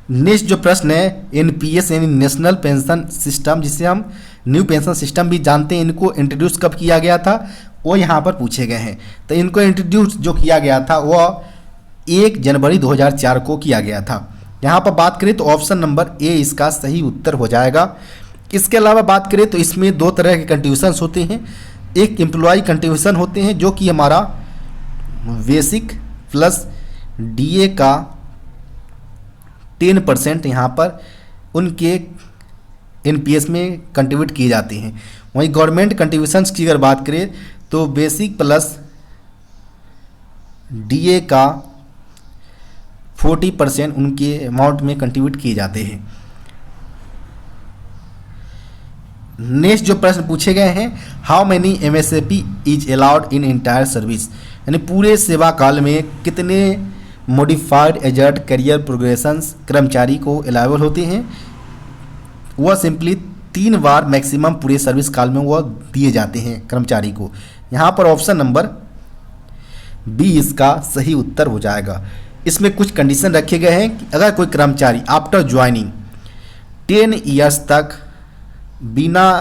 नेक्स्ट जो प्रश्न है, NPS यानी नेशनल पेंशन सिस्टम, जिसे हम न्यू पेंशन सिस्टम भी जानते हैं, इनको इंट्रोड्यूस कब किया गया था वो यहाँ पर पूछे गए हैं। तो इनको इंट्रोड्यूस जो किया गया था वो 1 जनवरी 2004 को किया गया था। यहाँ पर बात करें तो ऑप्शन नंबर ए इसका सही उत्तर हो जाएगा। इसके अलावा बात करें तो इसमें 2 तरह के कंट्रीब्यूशंस होते हैं। एक एम्प्लॉय कंट्रीब्यूशन होते हैं जो कि हमारा बेसिक प्लस DA का 10% यहाँ पर उनके NPS में कंट्रीब्यूट किए जाते हैं। वहीं गवर्नमेंट कंट्रीब्यूशंस की अगर बात करें तो बेसिक प्लस DA का 40% उनके अमाउंट में कंट्रीब्यूट किए जाते हैं। नेक्स्ट जो प्रश्न पूछे गए हैं, how many MSAP is allowed in entire service. यानी पूरे सेवा काल में कितने मॉडिफाइड एजर्ट करियर प्रोग्रेशंस कर्मचारी को अलाइबल होते हैं। वह सिंपली 3 बार मैक्सिमम पूरे सर्विस काल में वह दिए जाते हैं कर्मचारी को। यहाँ पर ऑप्शन नंबर बी इसका सही उत्तर हो जाएगा। इसमें कुछ कंडीशन रखे गए हैं कि अगर कोई कर्मचारी आफ्टर ज्वाइनिंग 10 ईयर्स तक बिना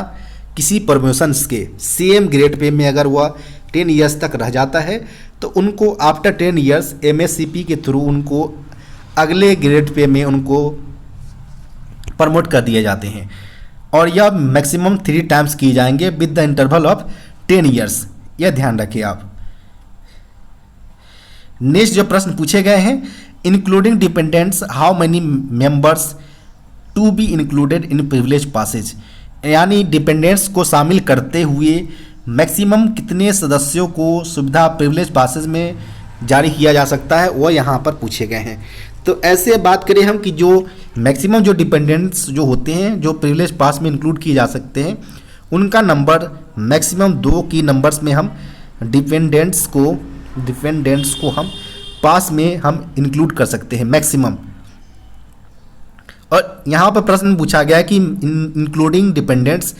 किसी प्रमोशंस के सेम ग्रेड पे में अगर वह 10 ईयर्स तक रह जाता है तो उनको आफ्टर 10 ईयर्स MSCP के थ्रू उनको अगले ग्रेड पे में उनको प्रमोट कर दिए जाते हैं और यह मैक्सिमम 3 टाइम्स किए जाएंगे with the interval of 10 years. यह ध्यान रखिए आप। नेक्स्ट जो प्रश्न पूछे गए हैं, including dependents how many members to be included in privilege passes. यानी डिपेंडेंट्स को शामिल करते हुए मैक्सिमम कितने सदस्यों को सुविधा प्रिविलेज पासेज में जारी किया जा सकता है वो यहाँ पर पूछे गए हैं। तो ऐसे बात करें हम कि जो मैक्सिमम जो डिपेंडेंट्स जो होते हैं जो प्रिविलेज पास में इंक्लूड किए जा सकते हैं उनका नंबर मैक्सिमम 2 की नंबर्स में हम डिपेंडेंट्स को हम पास में हम इंक्लूड कर सकते हैं मैक्सिमम। और यहाँ पर प्रश्न पूछा गया है कि इंक्लूडिंग डिपेंडेंट्स,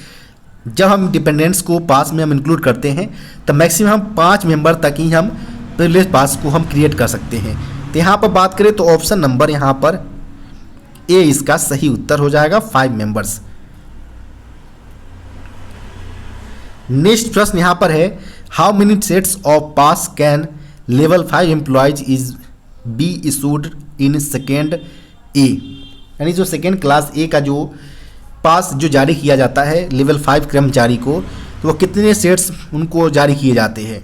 जब हम डिपेंडेंट्स को पास में हम इंक्लूड करते हैं तो मैक्सिमम 5 मेंबर तक ही हम प्रिविलेज पास को हम क्रिएट कर सकते हैं। तो यहाँ पर बात करें तो ऑप्शन नंबर यहाँ पर ए इसका सही उत्तर हो जाएगा 5 मेंबर्स। नेक्स्ट प्रश्न यहाँ पर है how many sets of pass can level 5 employees is be issued in second A, यानी जो सेकेंड क्लास ए का जो पास जो जारी किया जाता है लेवल 5 कर्मचारी को, तो वो कितने सेट्स उनको जारी किए जाते हैं।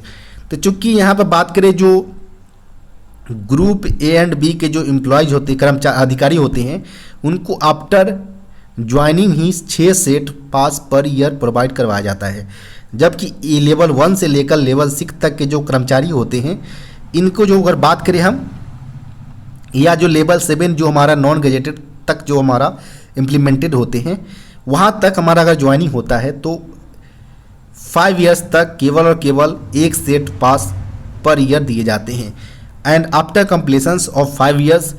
तो चूंकि यहाँ पर बात करें जो ग्रुप ए एंड बी के जो एम्प्लॉयज होते हैं, कर्मचारी अधिकारी होते हैं, उनको आफ्टर ज्वाइनिंग ही 6 set pass per year provide करवाया जाता है। जबकि ए लेवल 1 से लेकर लेवल 6 तक के जो कर्मचारी होते हैं, इनको जो अगर बात करें हम, या जो लेवल 7 जो हमारा नॉन गजेटेड तक जो हमारा इम्प्लीमेंटेड होते हैं, वहाँ तक हमारा अगर ज्वाइनिंग होता है तो 5 ईयर्स तक केवल और केवल 1 सेट पास पर ईयर दिए जाते हैं। And after completions of 5 years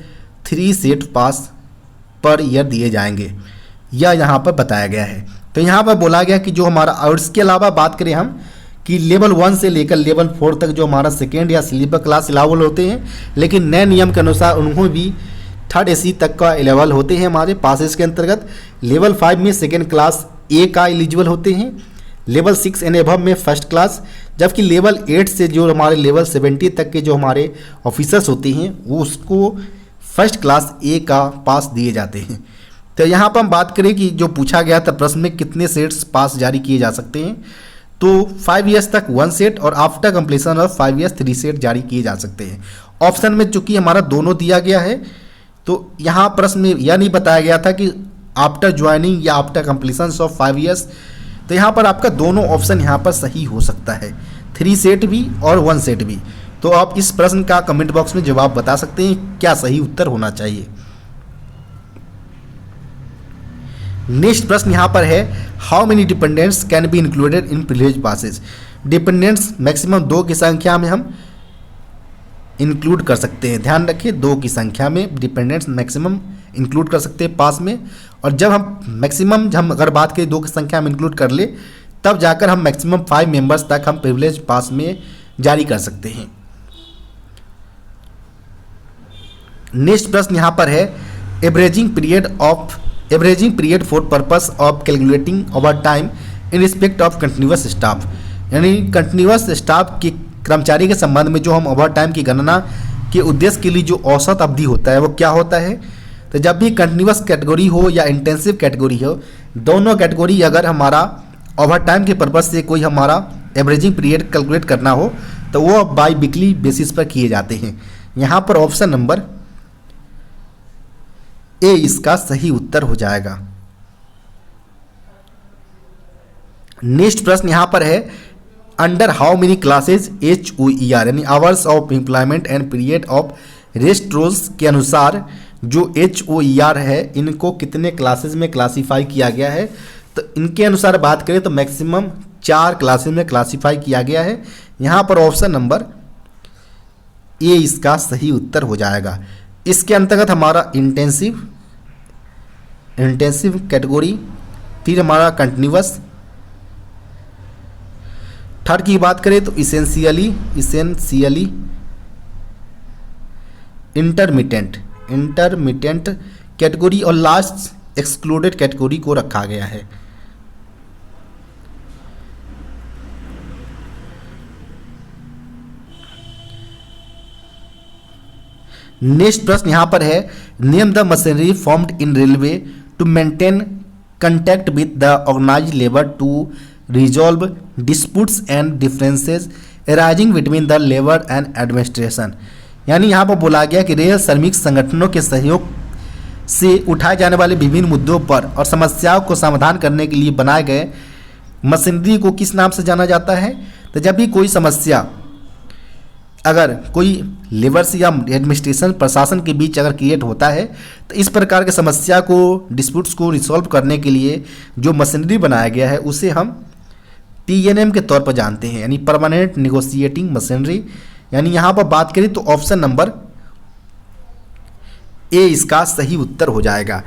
3 set pass per year दिए जाएंगे, यह यहाँ पर बताया गया है। तो यहाँ पर बोला गया कि जो हमारा, और इसके अलावा बात करें हम कि लेवल 1 से लेकर लेवल 4 तक जो हमारा सेकेंड या स्लीपर क्लास अलाउबल होते हैं, लेकिन नए नियम के अनुसार उन्होंने भी थर्ड एसी तक का अलाउबल होते हैं हमारे पासेस के अंतर्गत। लेवल 5 में सेकेंड क्लास ए का एलिजिबल होते हैं, लेवल 6 एंड एबव में फर्स्ट क्लास, जबकि लेवल 8 से जो हमारे लेवल 70 तक के जो हमारे ऑफिसर्स होते हैं वो उसको फर्स्ट क्लास ए का पास दिए जाते हैं। तो यहाँ पर हम बात करें कि जो पूछा गया था प्रश्न में कितने सेट्स पास जारी किए जा सकते हैं, तो 5 ईयर्स तक 1 सेट और after completion of 5 years 3 set जारी किए जा सकते हैं। ऑप्शन में चूंकि हमारा दोनों दिया गया है, तो यहाँ प्रश्न में यह नहीं बताया गया था कि आफ्टर ज्वाइनिंग या आफ्टर कंप्लीशन ऑफ 5 ईयर्स, तो यहाँ पर आपका दोनों ऑप्शन यहाँ पर सही हो सकता है, 3 सेट भी और 1 सेट भी। तो आप इस प्रश्न का कमेंट बॉक्स में जवाब बता सकते हैं क्या सही उत्तर होना चाहिए। नेक्स्ट प्रश्न यहाँ पर है how many dependents can be included in privilege passes. Dependents maximum 2 की संख्या में हम इंक्लूड कर सकते हैं। ध्यान रखिए 2 की संख्या में डिपेंडेंट्स मैक्सिमम इंक्लूड कर सकते हैं पास में, और जब हम मैक्सिमम हम अगर बात करें 2 की संख्या में इंक्लूड कर ले, तब जाकर हम मैक्सिमम 5 मेंबर्स तक हम प्रिविलेज पास में जारी कर सकते हैं। नेक्स्ट प्रश्न यहाँ पर है averaging period for purpose of calculating over time in respect of continuous staff, यानी कंटिन्यूअस स्टाफ के कर्मचारी के संबंध में जो हम ओवर टाइम की गणना के उद्देश्य के लिए जो औसत अवधि होता है वो क्या होता है। तो जब भी कंटिन्यूअस कैटेगरी हो या इंटेंसिव कैटेगरी हो, दोनों कैटेगरी अगर हमारा ओवर टाइम के पर्पज से कोई हमारा एवरेजिंग पीरियड कैलकुलेट करना हो तो वो बाई वीकली बेसिस पर किए जाते हैं। यहाँ पर ऑप्शन नंबर ए इसका सही उत्तर हो जाएगा। नेक्स्ट प्रश्न यहाँ पर है under how many classes HOER यानी hours of employment and period of rest rules के अनुसार जो HOER है इनको कितने क्लासेज में क्लासीफाई किया गया है। तो इनके अनुसार बात करें तो मैक्सिमम 4 क्लासेज में क्लासीफाई किया गया है। यहाँ पर ऑप्शन नंबर ए इसका सही उत्तर हो जाएगा। इसके अंतर्गत हमारा इंटेंसिव कैटेगरी, फिर हमारा कंटिन्यूअस, थर्ड की बात करें तो इसेंशियली इंटरमीडिएट कैटेगरी, और लास्ट एक्सक्लूडेड कैटेगरी को रखा गया है। नेक्स्ट प्रश्न यहाँ पर है name the machinery formed in railway to maintain contact with the organised labour to resolve disputes and differences arising between the labour and administration, यानी यहाँ पर बोला गया कि रेल श्रमिक संगठनों के सहयोग से उठाए जाने वाले विभिन्न मुद्दों पर और समस्याओं को समाधान करने के लिए बनाए गए मशीनरी को किस नाम से जाना जाता है। तो जब भी कोई समस्या अगर कोई लेबर से या एडमिनिस्ट्रेशन प्रशासन के बीच अगर क्रिएट होता है तो इस प्रकार के समस्या को डिस्प्यूट्स को रिसॉल्व करने के लिए जो मशीनरी बनाया गया है उसे हम TNM के तौर पर जानते हैं, यानी परमानेंट नेगोशिएटिंग मशीनरी। यानी यहाँ पर बात करें तो ऑप्शन नंबर ए इसका सही उत्तर हो जाएगा।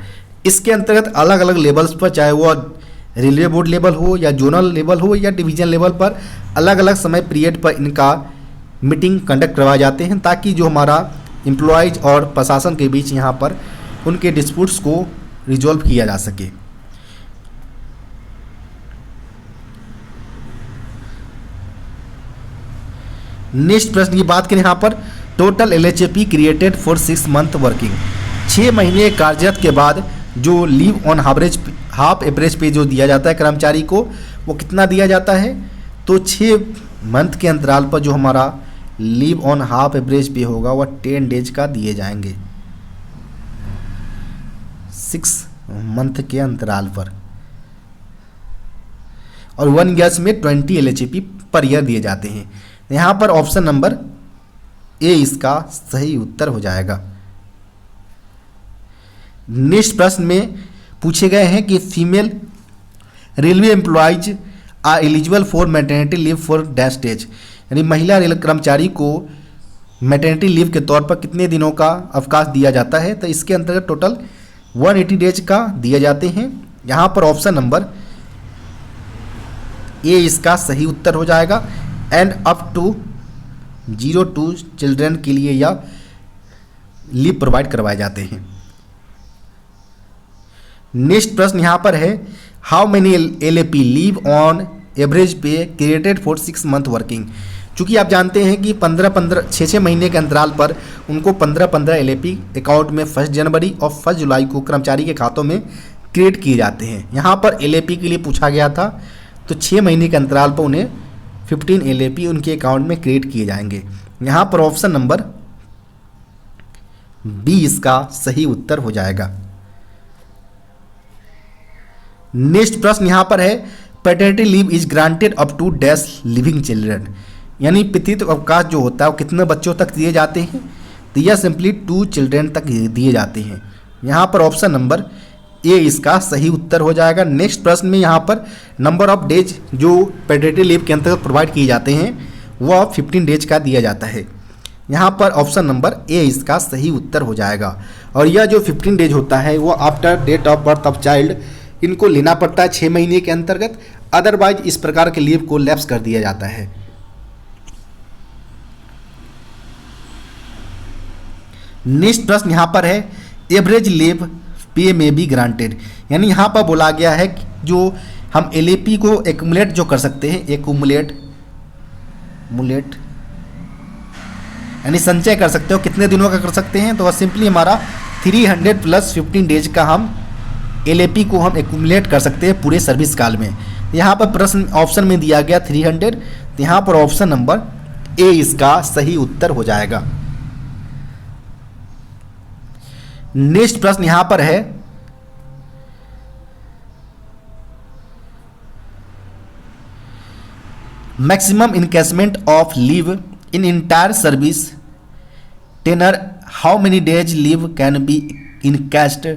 इसके अंतर्गत अलग अलग लेवल्स पर, चाहे वो रेलवे बोर्ड लेवल हो या जोनल लेवल हो या डिवीजन लेवल पर, अलग अलग समय पीरियड पर इनका मीटिंग कंडक्ट करवाए जाते हैं ताकि जो हमारा एम्प्लॉयज़ और प्रशासन के बीच यहाँ पर उनके डिस्प्यूट्स को रिजॉल्व किया जा सके। नेक्स्ट प्रश्न की बात करें यहाँ पर, total LHAP created for 6 month working. 6 महीने कार्यरत के बाद जो लीव ऑन हाफ एवरेज पे जो दिया जाता है कर्मचारी को, वो कितना दिया जाता है? तो 6 मंथ के अंतराल पर जो हमारा लीव ऑन हाफ एवरेज पे होगा वह 10 डेज का दिए जाएंगे 6 मंथ के अंतराल पर, और 1 ईयर्स में 20 LHAP पर ईयर दिए जाते हैं। यहाँ पर ऑप्शन नंबर ए इसका सही उत्तर हो जाएगा। नेक्स्ट प्रश्न में पूछे गए हैं कि female railway employees are eligible for maternity leave for dash days, यानी महिला रेल कर्मचारी को मैटरनिटी लीव के तौर पर कितने दिनों का अवकाश दिया जाता है? तो इसके अंतर्गत टोटल 180 डेज का दिए जाते हैं। यहाँ पर ऑप्शन नंबर ए इसका सही उत्तर हो जाएगा। एंड अप टू 0 चिल्ड्रन के लिए यह लीव प्रोवाइड करवाए जाते हैं। नेक्स्ट प्रश्न यहाँ पर है, how many LAP leave on average पे क्रिएटेड फॉर 6 मंथ वर्किंग। चूँकि आप जानते हैं कि 6 महीने के अंतराल पर उनको 15 LAP अकाउंट में 1 जनवरी और 1 जुलाई को कर्मचारी के खातों में क्रिएट किए जाते हैं। यहाँ पर LAP के लिए पूछा गया था, तो 6 महीने के अंतराल पर उन्हें 15 LAP उनके अकाउंट में क्रिएट किए जाएंगे। यहाँ पर ऑप्शन नंबर बी इसका सही उत्तर हो जाएगा। नेक्स्ट प्रश्न यहाँ पर है, paternity leave is granted up to dash living children, यानी पितृत्व अवकाश जो होता है वो कितने बच्चों तक दिए जाते हैं? तो यह सिंपली 2 चिल्ड्रन तक दिए जाते हैं। यहाँ पर ऑप्शन नंबर ए इसका सही उत्तर हो जाएगा। नेक्स्ट प्रश्न में यहाँ पर नंबर ऑफ डेज जो पैटर्निटी लीव के अंतर्गत प्रोवाइड किए जाते हैं वह 15 डेज का दिया जाता है। यहाँ पर ऑप्शन नंबर ए इसका सही उत्तर हो जाएगा। और यह जो 15 डेज होता है वो after date of birth of child इनको लेना पड़ता है 6 महीने के अंतर्गत, अदरवाइज इस प्रकार के लीव को लैप्स कर दिया जाता है। नेक्स्ट प्रश्न यहाँ पर है, एवरेज लीव पे में बी ग्रांटेड, यानी यहाँ पर बोला गया है कि जो हम LAP को एक्यूमुलेट जो कर सकते हैं, एक्यूमुलेट यानी संचय कर सकते हो, कितने दिनों का कर सकते हैं? तो वह सिंपली हमारा 300 प्लस 15 डेज का हम LAP को हम एक्यूमुलेट कर सकते हैं पूरे सर्विस काल में। यहाँ पर प्रश्न ऑप्शन में दिया गया 300, तो यहाँ पर ऑप्शन नंबर ए इसका सही उत्तर हो जाएगा। नेक्स्ट प्रश्न यहाँ पर है, maximum encashment of leave in entire service tenure, how many days leave can be encashed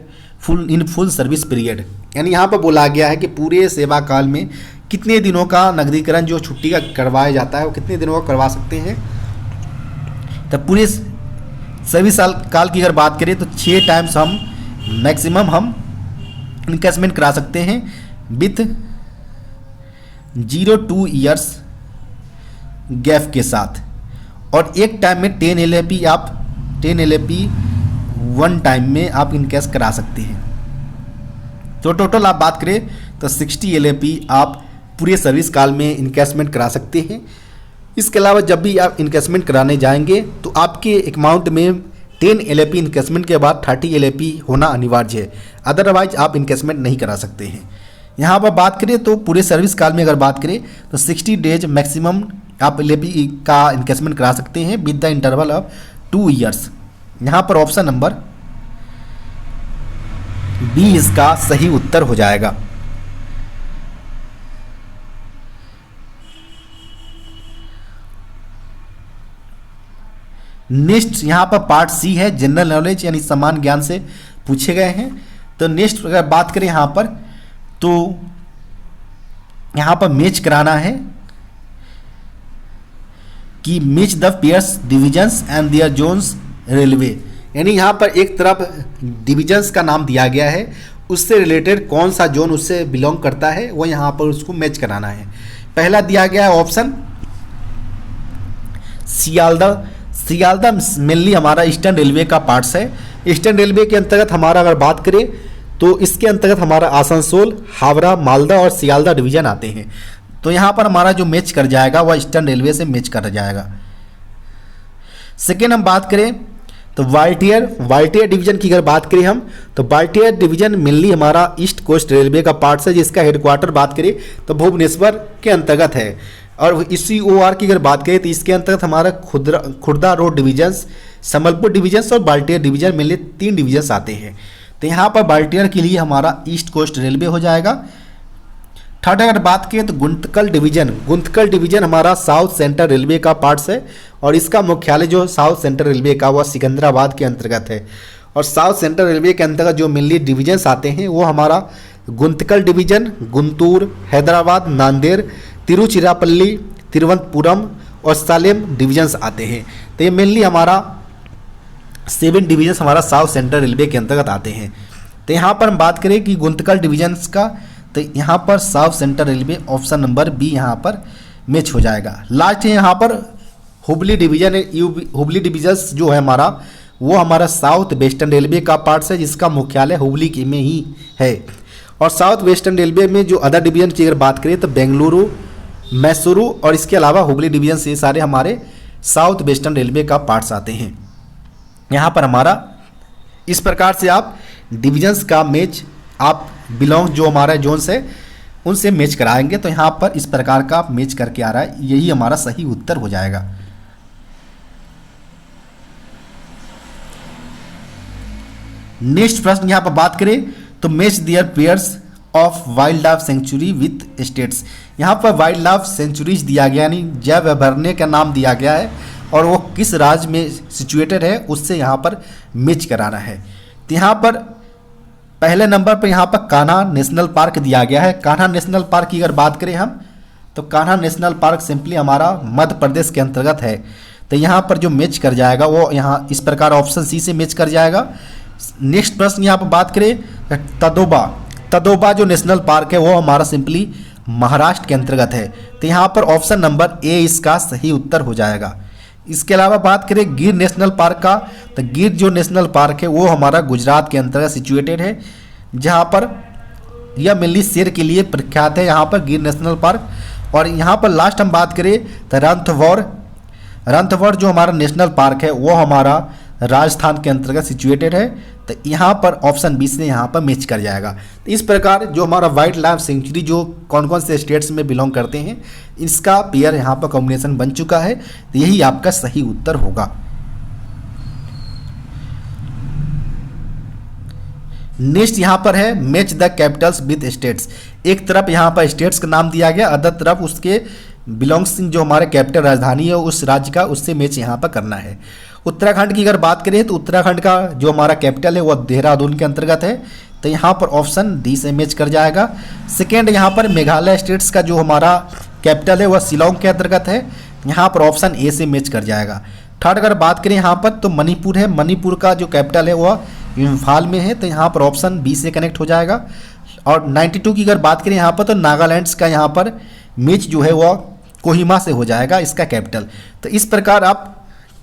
in full service period, यानी यहाँ पर बोला गया है कि पूरे सेवा काल में कितने दिनों का नकदीकरण जो छुट्टी का करवाया जाता है वो कितने दिनों का करवा सकते हैं? तो पूरे सर्विस काल की अगर बात करें तो 6 टाइम्स हम मैक्सिमम हम इनकैशमेंट करा सकते हैं विथ 0 ईयर्स गैप के साथ, और एक टाइम में 10 LAP आप 10 LAP 1 टाइम में आप इनकैश करा सकते हैं। तो टोटल आप बात करें तो 60 LAP आप पूरे सर्विस काल में इनकैशमेंट करा सकते हैं। इसके अलावा जब भी आप इनकैशमेंट कराने जाएंगे तो आपके अकाउंट में 10 LAP इनकैशमेंट के बाद 30 LAP होना अनिवार्य है, अदरवाइज आप इनकैशमेंट नहीं करा सकते हैं। यहाँ पर बात करें तो पूरे सर्विस काल में अगर बात करें तो 60 डेज मैक्सिमम आप LAP का इनकैशमेंट करा सकते हैं with the interval of 2 years. यहाँ पर ऑप्शन नंबर बी इसका सही उत्तर हो जाएगा। नेक्स्ट यहाँ पर पार्ट सी है, जनरल नॉलेज यानी समान ज्ञान से पूछे गए हैं। तो नेक्स्ट अगर बात करें यहाँ पर तो यहाँ पर मैच कराना है कि match the pairs divisions and their zones railway, यानी यहाँ पर एक तरफ डिविजन्स का नाम दिया गया है, उससे रिलेटेड कौन सा जोन उससे बिलोंग करता है वो यहाँ पर उसको मैच कराना है। पहला दिया गया है ऑप्शन सियालदा मेनली हमारा ईस्टर्न रेलवे का पार्ट्स है, ईस्टर्न रेलवे के अंतर्गत हमारा अगर बात करें तो इसके अंतर्गत हमारा आसनसोल, हावड़ा, मालदा और सियालदा डिवीजन आते हैं। तो यहाँ पर हमारा जो मैच कर जाएगा वह ईस्टर्न रेलवे से मैच कर जाएगा। सेकेंड हम बात करें तो वाल्टियर डिवीजन की अगर बात करें हम तो वाल्टियर डिवीजन मेनली हमारा ईस्ट कोस्ट रेलवे का पार्ट है, जिसका हेडक्वार्टर बात करें तो भुवनेश्वर के अंतर्गत है। और इसी OR की अगर बात करें तो इसके अंतर्गत हमारा Khurda road divisions, Sambalpur divisions और वाल्टियर डिवीजन मेनली 3 डिवीजन्स आते हैं। तो यहाँ पर वाल्टियर के लिए हमारा ईस्ट कोस्ट रेलवे हो जाएगा। थर्ड अगर बात करें तो गुंतकल डिवीजन हमारा साउथ सेंट्रल रेलवे का पार्ट्स है और इसका मुख्यालय जो साउथ सेंट्रल रेलवे का वह सिकंदराबाद के अंतर्गत है। और साउथ सेंट्रल रेलवे के अंतर्गत जो मेनली डिवीजन्स आते हैं वो हमारा गुंतकल डिवीजन, गुंटूर, हैदराबाद, नांदेड़, तिरुचिरापल्ली, तिरुवनंतपुरम और सालेम डिवीजन्स आते हैं। तो ये मेनली हमारा 7 डिवीजन्स हमारा साउथ सेंट्रल रेलवे के अंतर्गत आते हैं। तो यहाँ पर हम बात करें कि गुंतकल डिवीजन्स का, तो यहाँ पर South Central Railway option number B यहाँ पर मैच हो जाएगा। लास्ट है यहाँ पर हुबली डिवीजन है। हुबली डिवीजन्स जो है हमारा वो हमारा साउथ वेस्टर्न रेलवे का पार्ट्स है, जिसका मुख्यालय हुबली के में ही है। और साउथ वेस्टर्न रेलवे में जो अदर डिवीजन की अगर बात करें तो बेंगलुरु, मैसूरू और इसके अलावा हुबली डिवीजन से सारे हमारे साउथ वेस्टर्न रेलवे का पार्ट्स आते हैं। यहाँ पर हमारा इस प्रकार से आप डिवीजन्स का मैच आप बिलोंग जो हमारा जोन्स है उनसे मैच कराएंगे। तो यहाँ पर इस प्रकार का मैच करके आ रहा है, यही हमारा सही उत्तर हो जाएगा। नेक्स्ट प्रश्न यहाँ पर बात करें तो match their pairs of wild life sanctuary with states. यहाँ पर वाइल्ड लाइफ सेंचुरीज दिया गया, यानी जैव अभयारण्य का नाम दिया गया है और वो किस राज्य में सिचुएटेड है उससे यहाँ पर मैच कराना है। तो यहाँ पर पहले नंबर पर यहाँ पर कान्हा नेशनल पार्क दिया गया है। कान्हा नेशनल पार्क की अगर बात करें हम तो कान्हा नेशनल पार्क सिंपली हमारा मध्य प्रदेश के अंतर्गत है। तो यहाँ पर जो मैच कर जाएगा वो यहाँ इस प्रकार ऑप्शन सी से मैच कर जाएगा। नेक्स्ट प्रश्न यहाँ पर बात करें तदोबा जो नेशनल पार्क है वो हमारा सिंपली महाराष्ट्र के अंतर्गत है। तो यहाँ पर ऑप्शन नंबर ए इसका सही उत्तर हो जाएगा। इसके अलावा बात करें गिर नेशनल पार्क का, तो गिर जो नेशनल पार्क है वो हमारा गुजरात के अंतर्गत सिचुएटेड है, जहाँ पर यह मेनली शेर के लिए प्रख्यात है यहाँ पर गिर नेशनल पार्क। और यहाँ पर लास्ट हम बात करें तो रणथंभौर जो हमारा नेशनल पार्क है वो हमारा राजस्थान के अंतर्गत सिचुएटेड है। तो यहाँ पर ऑप्शन बी से यहाँ पर मैच कर जाएगा। तो इस प्रकार जो हमारा वाइल्ड लाइफ सेंचुरी जो कौन कौन से स्टेट्स में बिलोंग करते हैं इसका पेयर यहाँ पर कॉम्बिनेशन बन चुका है। तो यही आपका सही उत्तर होगा। नेक्स्ट यहाँ पर है match the Capitals with states. एक तरफ यहाँ पर स्टेट्स का नाम दिया गया, अदर तरफ उसके बिलोंग्सिंग जो हमारे कैपिटल राजधानी है उस राज्य का, उससे मैच यहाँ पर करना है। उत्तराखंड की अगर बात करें तो उत्तराखंड का जो हमारा कैपिटल है वह देहरादून के अंतर्गत है। तो यहाँ पर ऑप्शन डी से मैच कर जाएगा। सेकेंड यहाँ पर मेघालय स्टेट्स का जो हमारा कैपिटल है वह शिलोंग के अंतर्गत है, यहाँ पर ऑप्शन ए से मैच कर जाएगा। थर्ड अगर बात करें यहाँ पर तो मणिपुर है, मणिपुर का जो कैपिटल है वह इम्फाल में है, तो यहाँ पर ऑप्शन बी से कनेक्ट हो जाएगा। और 92 की अगर बात करें यहाँ पर तो नागालैंड का यहाँ पर मैच जो है वह कोहिमा से हो जाएगा इसका कैपिटल। तो इस प्रकार आप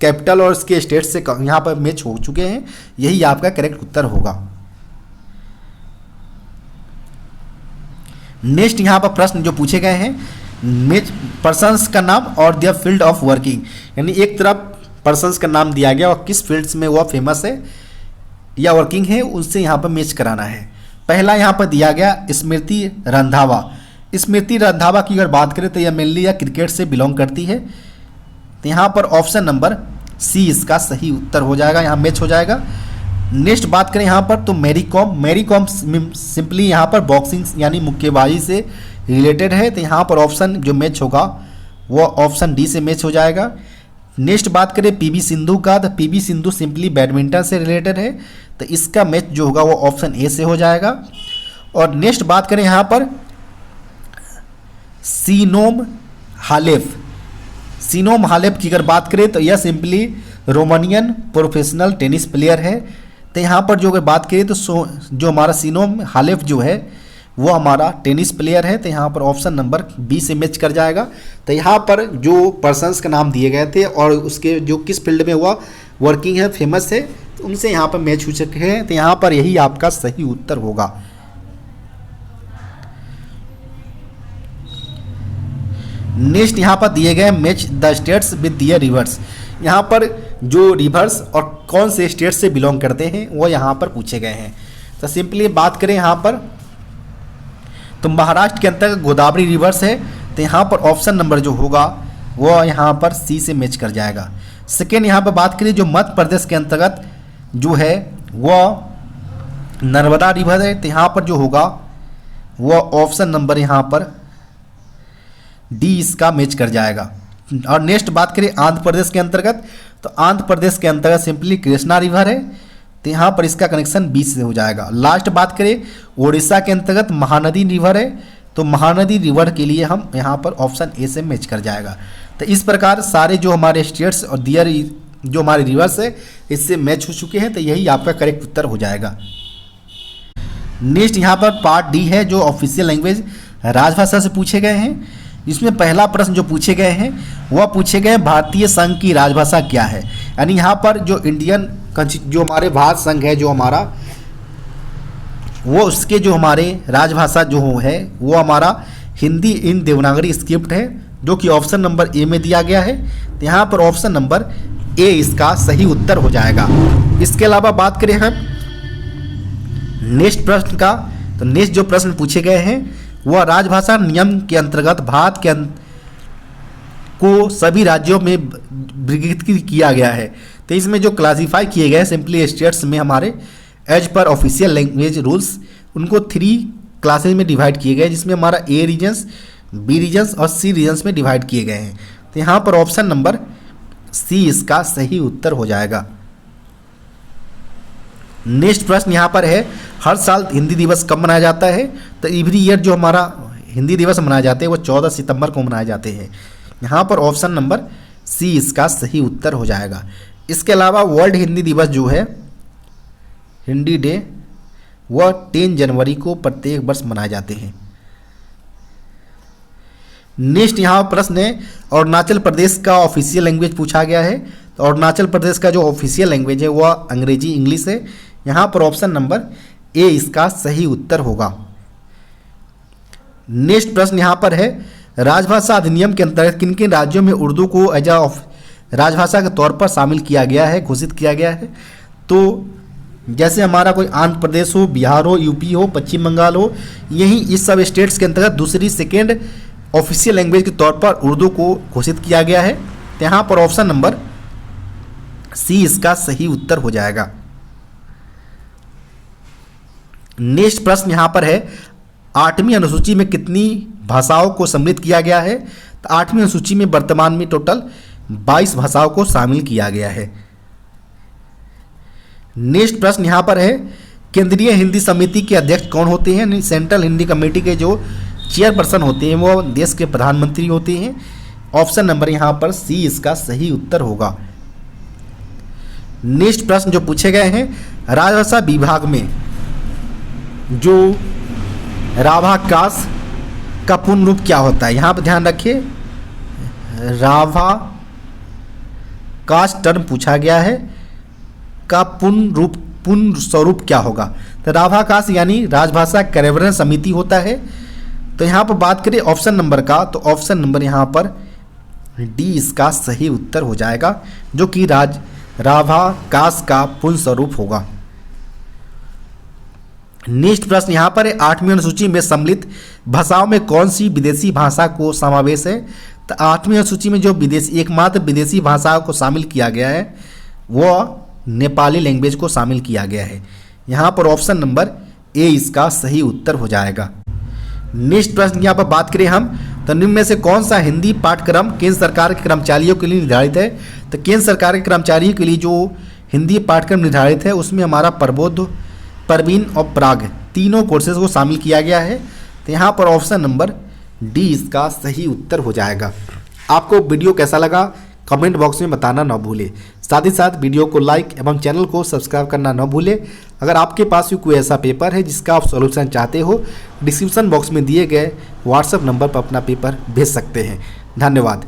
कैपिटल और इसके स्टेट से यहाँ पर मैच हो चुके हैं, यही आपका करेक्ट उत्तर होगा। नेक्स्ट यहाँ पर प्रश्न जो पूछे गए हैं मैच पर्सन्स का नाम और देयर फील्ड ऑफ वर्किंग, यानी एक तरफ पर्सन्स का नाम दिया गया और किस फील्ड्स में वह फेमस है या वर्किंग है उससे यहाँ पर मैच कराना है। पहला यहाँ पर दिया गया स्मृति रंधावा। स्मृति रंधावा की अगर बात करें तो यह मेनली या क्रिकेट से बिलोंग करती है। तो यहाँ पर ऑप्शन नंबर सी इसका सही उत्तर हो जाएगा, यहाँ मैच हो जाएगा। नेक्स्ट बात करें यहाँ पर तो मैरी कॉम सिंपली यहाँ पर बॉक्सिंग यानी मुक्केबाजी से रिलेटेड है। तो यहाँ पर ऑप्शन जो मैच होगा वो ऑप्शन डी से मैच हो जाएगा। नेक्स्ट बात करें पीवी सिंधु का, तो पीवी सिंधु सिंपली बैडमिंटन से रिलेटेड है, तो इसका मैच जो होगा वो ऑप्शन ए से हो जाएगा। और नेक्स्ट बात करें यहाँ पर सीनोम हालेप की अगर बात करें तो यह simply Romanian professional tennis player है। तो यहाँ पर जो अगर बात करें तो जो हमारा सीनोम हालेप जो है वो हमारा टेनिस प्लेयर है। तो यहाँ पर ऑप्शन नंबर बी से मैच कर जाएगा। तो यहाँ पर जो पर्सन्स का नाम दिए गए थे और उसके जो किस फील्ड में हुआ वर्किंग है, फेमस है, तो उनसे यहाँ पर मैच हो चुके हैं। तो यहाँ पर यही आपका सही उत्तर होगा। नेक्स्ट यहाँ पर दिए गए match the states with their rivers. यहाँ पर जो रिवर्स और कौन से स्टेट से बिलोंग करते हैं वो यहाँ पर पूछे गए हैं। तो सिंपली बात करें यहाँ पर, तो महाराष्ट्र के अंतर्गत गोदावरी रिवर्स है, तो यहाँ पर ऑप्शन नंबर जो होगा वो यहाँ पर सी से मैच कर जाएगा। सेकेंड यहाँ पर बात करें जो मध्य प्रदेश के अंतर्गत जो है वो नर्मदा रिवर है, तो यहाँ पर जो होगा वो ऑप्शन नंबर यहाँ पर डी इसका मैच कर जाएगा। और नेक्स्ट बात करें आंध्र प्रदेश के अंतर्गत, तो आंध्र प्रदेश के अंतर्गत सिंपली कृष्णा रिवर है, तो यहाँ पर इसका कनेक्शन बी से हो जाएगा। लास्ट बात करें उड़ीसा के अंतर्गत महानदी रिवर है, तो महानदी रिवर के लिए हम यहाँ पर ऑप्शन ए से मैच कर जाएगा। तो इस प्रकार सारे जो हमारे स्टेट्स और दियर जो हमारे रिवर्स है इससे मैच हो चुके हैं, तो यही आपका करेक्ट उत्तर हो जाएगा। नेक्स्ट यहाँ पर पार्ट डी है जो ऑफिशियल लैंग्वेज राजभाषा से पूछे गए हैं। इसमें पहला प्रश्न जो पूछे गए हैं वह पूछे गए भारतीय संघ की राजभाषा क्या है। यानी यहाँ पर जो इंडियन जो हमारे भारत संघ है जो हमारा, वो उसके जो हमारे राजभाषा जो है वो हमारा हिंदी इन देवनागरी स्क्रिप्ट है, जो कि ऑप्शन नंबर ए में दिया गया है। तो यहाँ पर ऑप्शन नंबर ए इसका सही उत्तर हो जाएगा। इसके अलावा बात करें हम नेक्स्ट प्रश्न का, तो नेक्स्ट जो प्रश्न पूछे गए हैं वह राजभाषा नियम के अंतर्गत भारत के को सभी राज्यों में वर्गीकृत किया गया है। तो इसमें जो क्लासीफाई किए गए सिंपली स्टेट्स में हमारे as per official language rules उनको 3 क्लासेज में डिवाइड किए गए, जिसमें हमारा ए रीजन्स, बी रीजन्स और सी रीजन्स में डिवाइड किए गए हैं। तो यहाँ पर ऑप्शन नंबर सी इसका सही उत्तर हो जाएगा। नेक्स्ट प्रश्न यहाँ पर है हर साल हिंदी दिवस कब मनाया जाता है। तो एवरी ईयर जो हमारा हिंदी दिवस मनाए जाते हैं वो 14 सितंबर को मनाए जाते हैं। यहाँ पर ऑप्शन नंबर सी इसका सही उत्तर हो जाएगा। इसके अलावा वर्ल्ड हिंदी दिवस जो है हिंदी डे वह 10 जनवरी को प्रत्येक वर्ष मनाए जाते हैं। नेक्स्ट यहाँ प्रश्न है अरुणाचल प्रदेश का ऑफिशियल लैंग्वेज पूछा गया है। तो अरुणाचल प्रदेश का जो ऑफिशियल लैंग्वेज है वह अंग्रेजी इंग्लिश है। यहाँ पर ऑप्शन नंबर ए इसका सही उत्तर होगा। नेक्स्ट प्रश्न यहाँ पर है राजभाषा अधिनियम के अंतर्गत किन किन राज्यों में उर्दू को एज अ राजभाषा के तौर पर शामिल किया गया है, घोषित किया गया है। तो जैसे हमारा कोई आंध्र प्रदेश हो, बिहार हो, यूपी हो, पश्चिम बंगाल हो, यही इस सब स्टेट्स के अंतर्गत दूसरी सेकेंड ऑफिशियल लैंग्वेज के तौर पर उर्दू को घोषित किया गया है। तो यहाँ पर ऑप्शन नंबर सी इसका सही उत्तर हो जाएगा। नेक्स्ट प्रश्न यहाँ पर है 8वीं अनुसूची में कितनी भाषाओं को सम्मिलित किया गया है। तो 8वीं अनुसूची में वर्तमान में टोटल 22 भाषाओं को शामिल किया गया है। नेक्स्ट प्रश्न यहाँ पर है केंद्रीय हिंदी समिति के अध्यक्ष कौन होते हैं। सेंट्रल हिंदी कमेटी के जो चेयरपर्सन होते हैं वो देश के प्रधानमंत्री होते हैं। ऑप्शन नंबर यहाँ पर सी इसका सही उत्तर होगा। नेक्स्ट प्रश्न जो पूछे गए हैं राजभाषा विभाग में जो राभा कास्ट का पूर्ण रूप क्या होता है। यहाँ पर ध्यान रखिए राभा कास्ट टर्म पूछा गया है का पूर्ण स्वरूप क्या होगा। तो राभा कास्ट यानी राजभाषा कार्यान्वयन समिति होता है। तो यहाँ पर बात करें ऑप्शन नंबर का, तो ऑप्शन नंबर यहाँ पर डी इसका सही उत्तर हो जाएगा, जो कि राभा कास्ट का पूर्ण स्वरूप होगा। नेक्स्ट प्रश्न यहाँ पर है 8वीं अनुसूची में सम्मिलित भाषाओं में कौन सी विदेशी भाषा को समावेश है। तो 8वीं अनुसूची में जो विदेशी एकमात्र विदेशी भाषाओं को शामिल किया गया है वो नेपाली लैंग्वेज को शामिल किया गया है। यहाँ पर ऑप्शन नंबर ए इसका सही उत्तर हो जाएगा। नेक्स्ट प्रश्न यहाँ पर बात करें हम, तो निम्न में से कौन सा हिंदी पाठ्यक्रम केंद्र सरकार के कर्मचारियों के लिए निर्धारित है। तो केंद्र सरकार के कर्मचारियों के लिए जो हिंदी पाठ्यक्रम निर्धारित है उसमें हमारा प्रबोध, प्रवीण और प्राग तीनों कोर्सेज को शामिल किया गया है। तो यहाँ पर ऑप्शन नंबर डी इसका सही उत्तर हो जाएगा। आपको वीडियो कैसा लगा कमेंट बॉक्स में बताना न भूलें। साथ ही साथ वीडियो को लाइक एवं चैनल को सब्सक्राइब करना न भूलें। अगर आपके पास भी कोई ऐसा पेपर है जिसका आप सॉल्यूशन चाहते हो, डिस्क्रिप्शन बॉक्स में दिए गए व्हाट्सएप नंबर पर अपना पेपर भेज सकते हैं। धन्यवाद।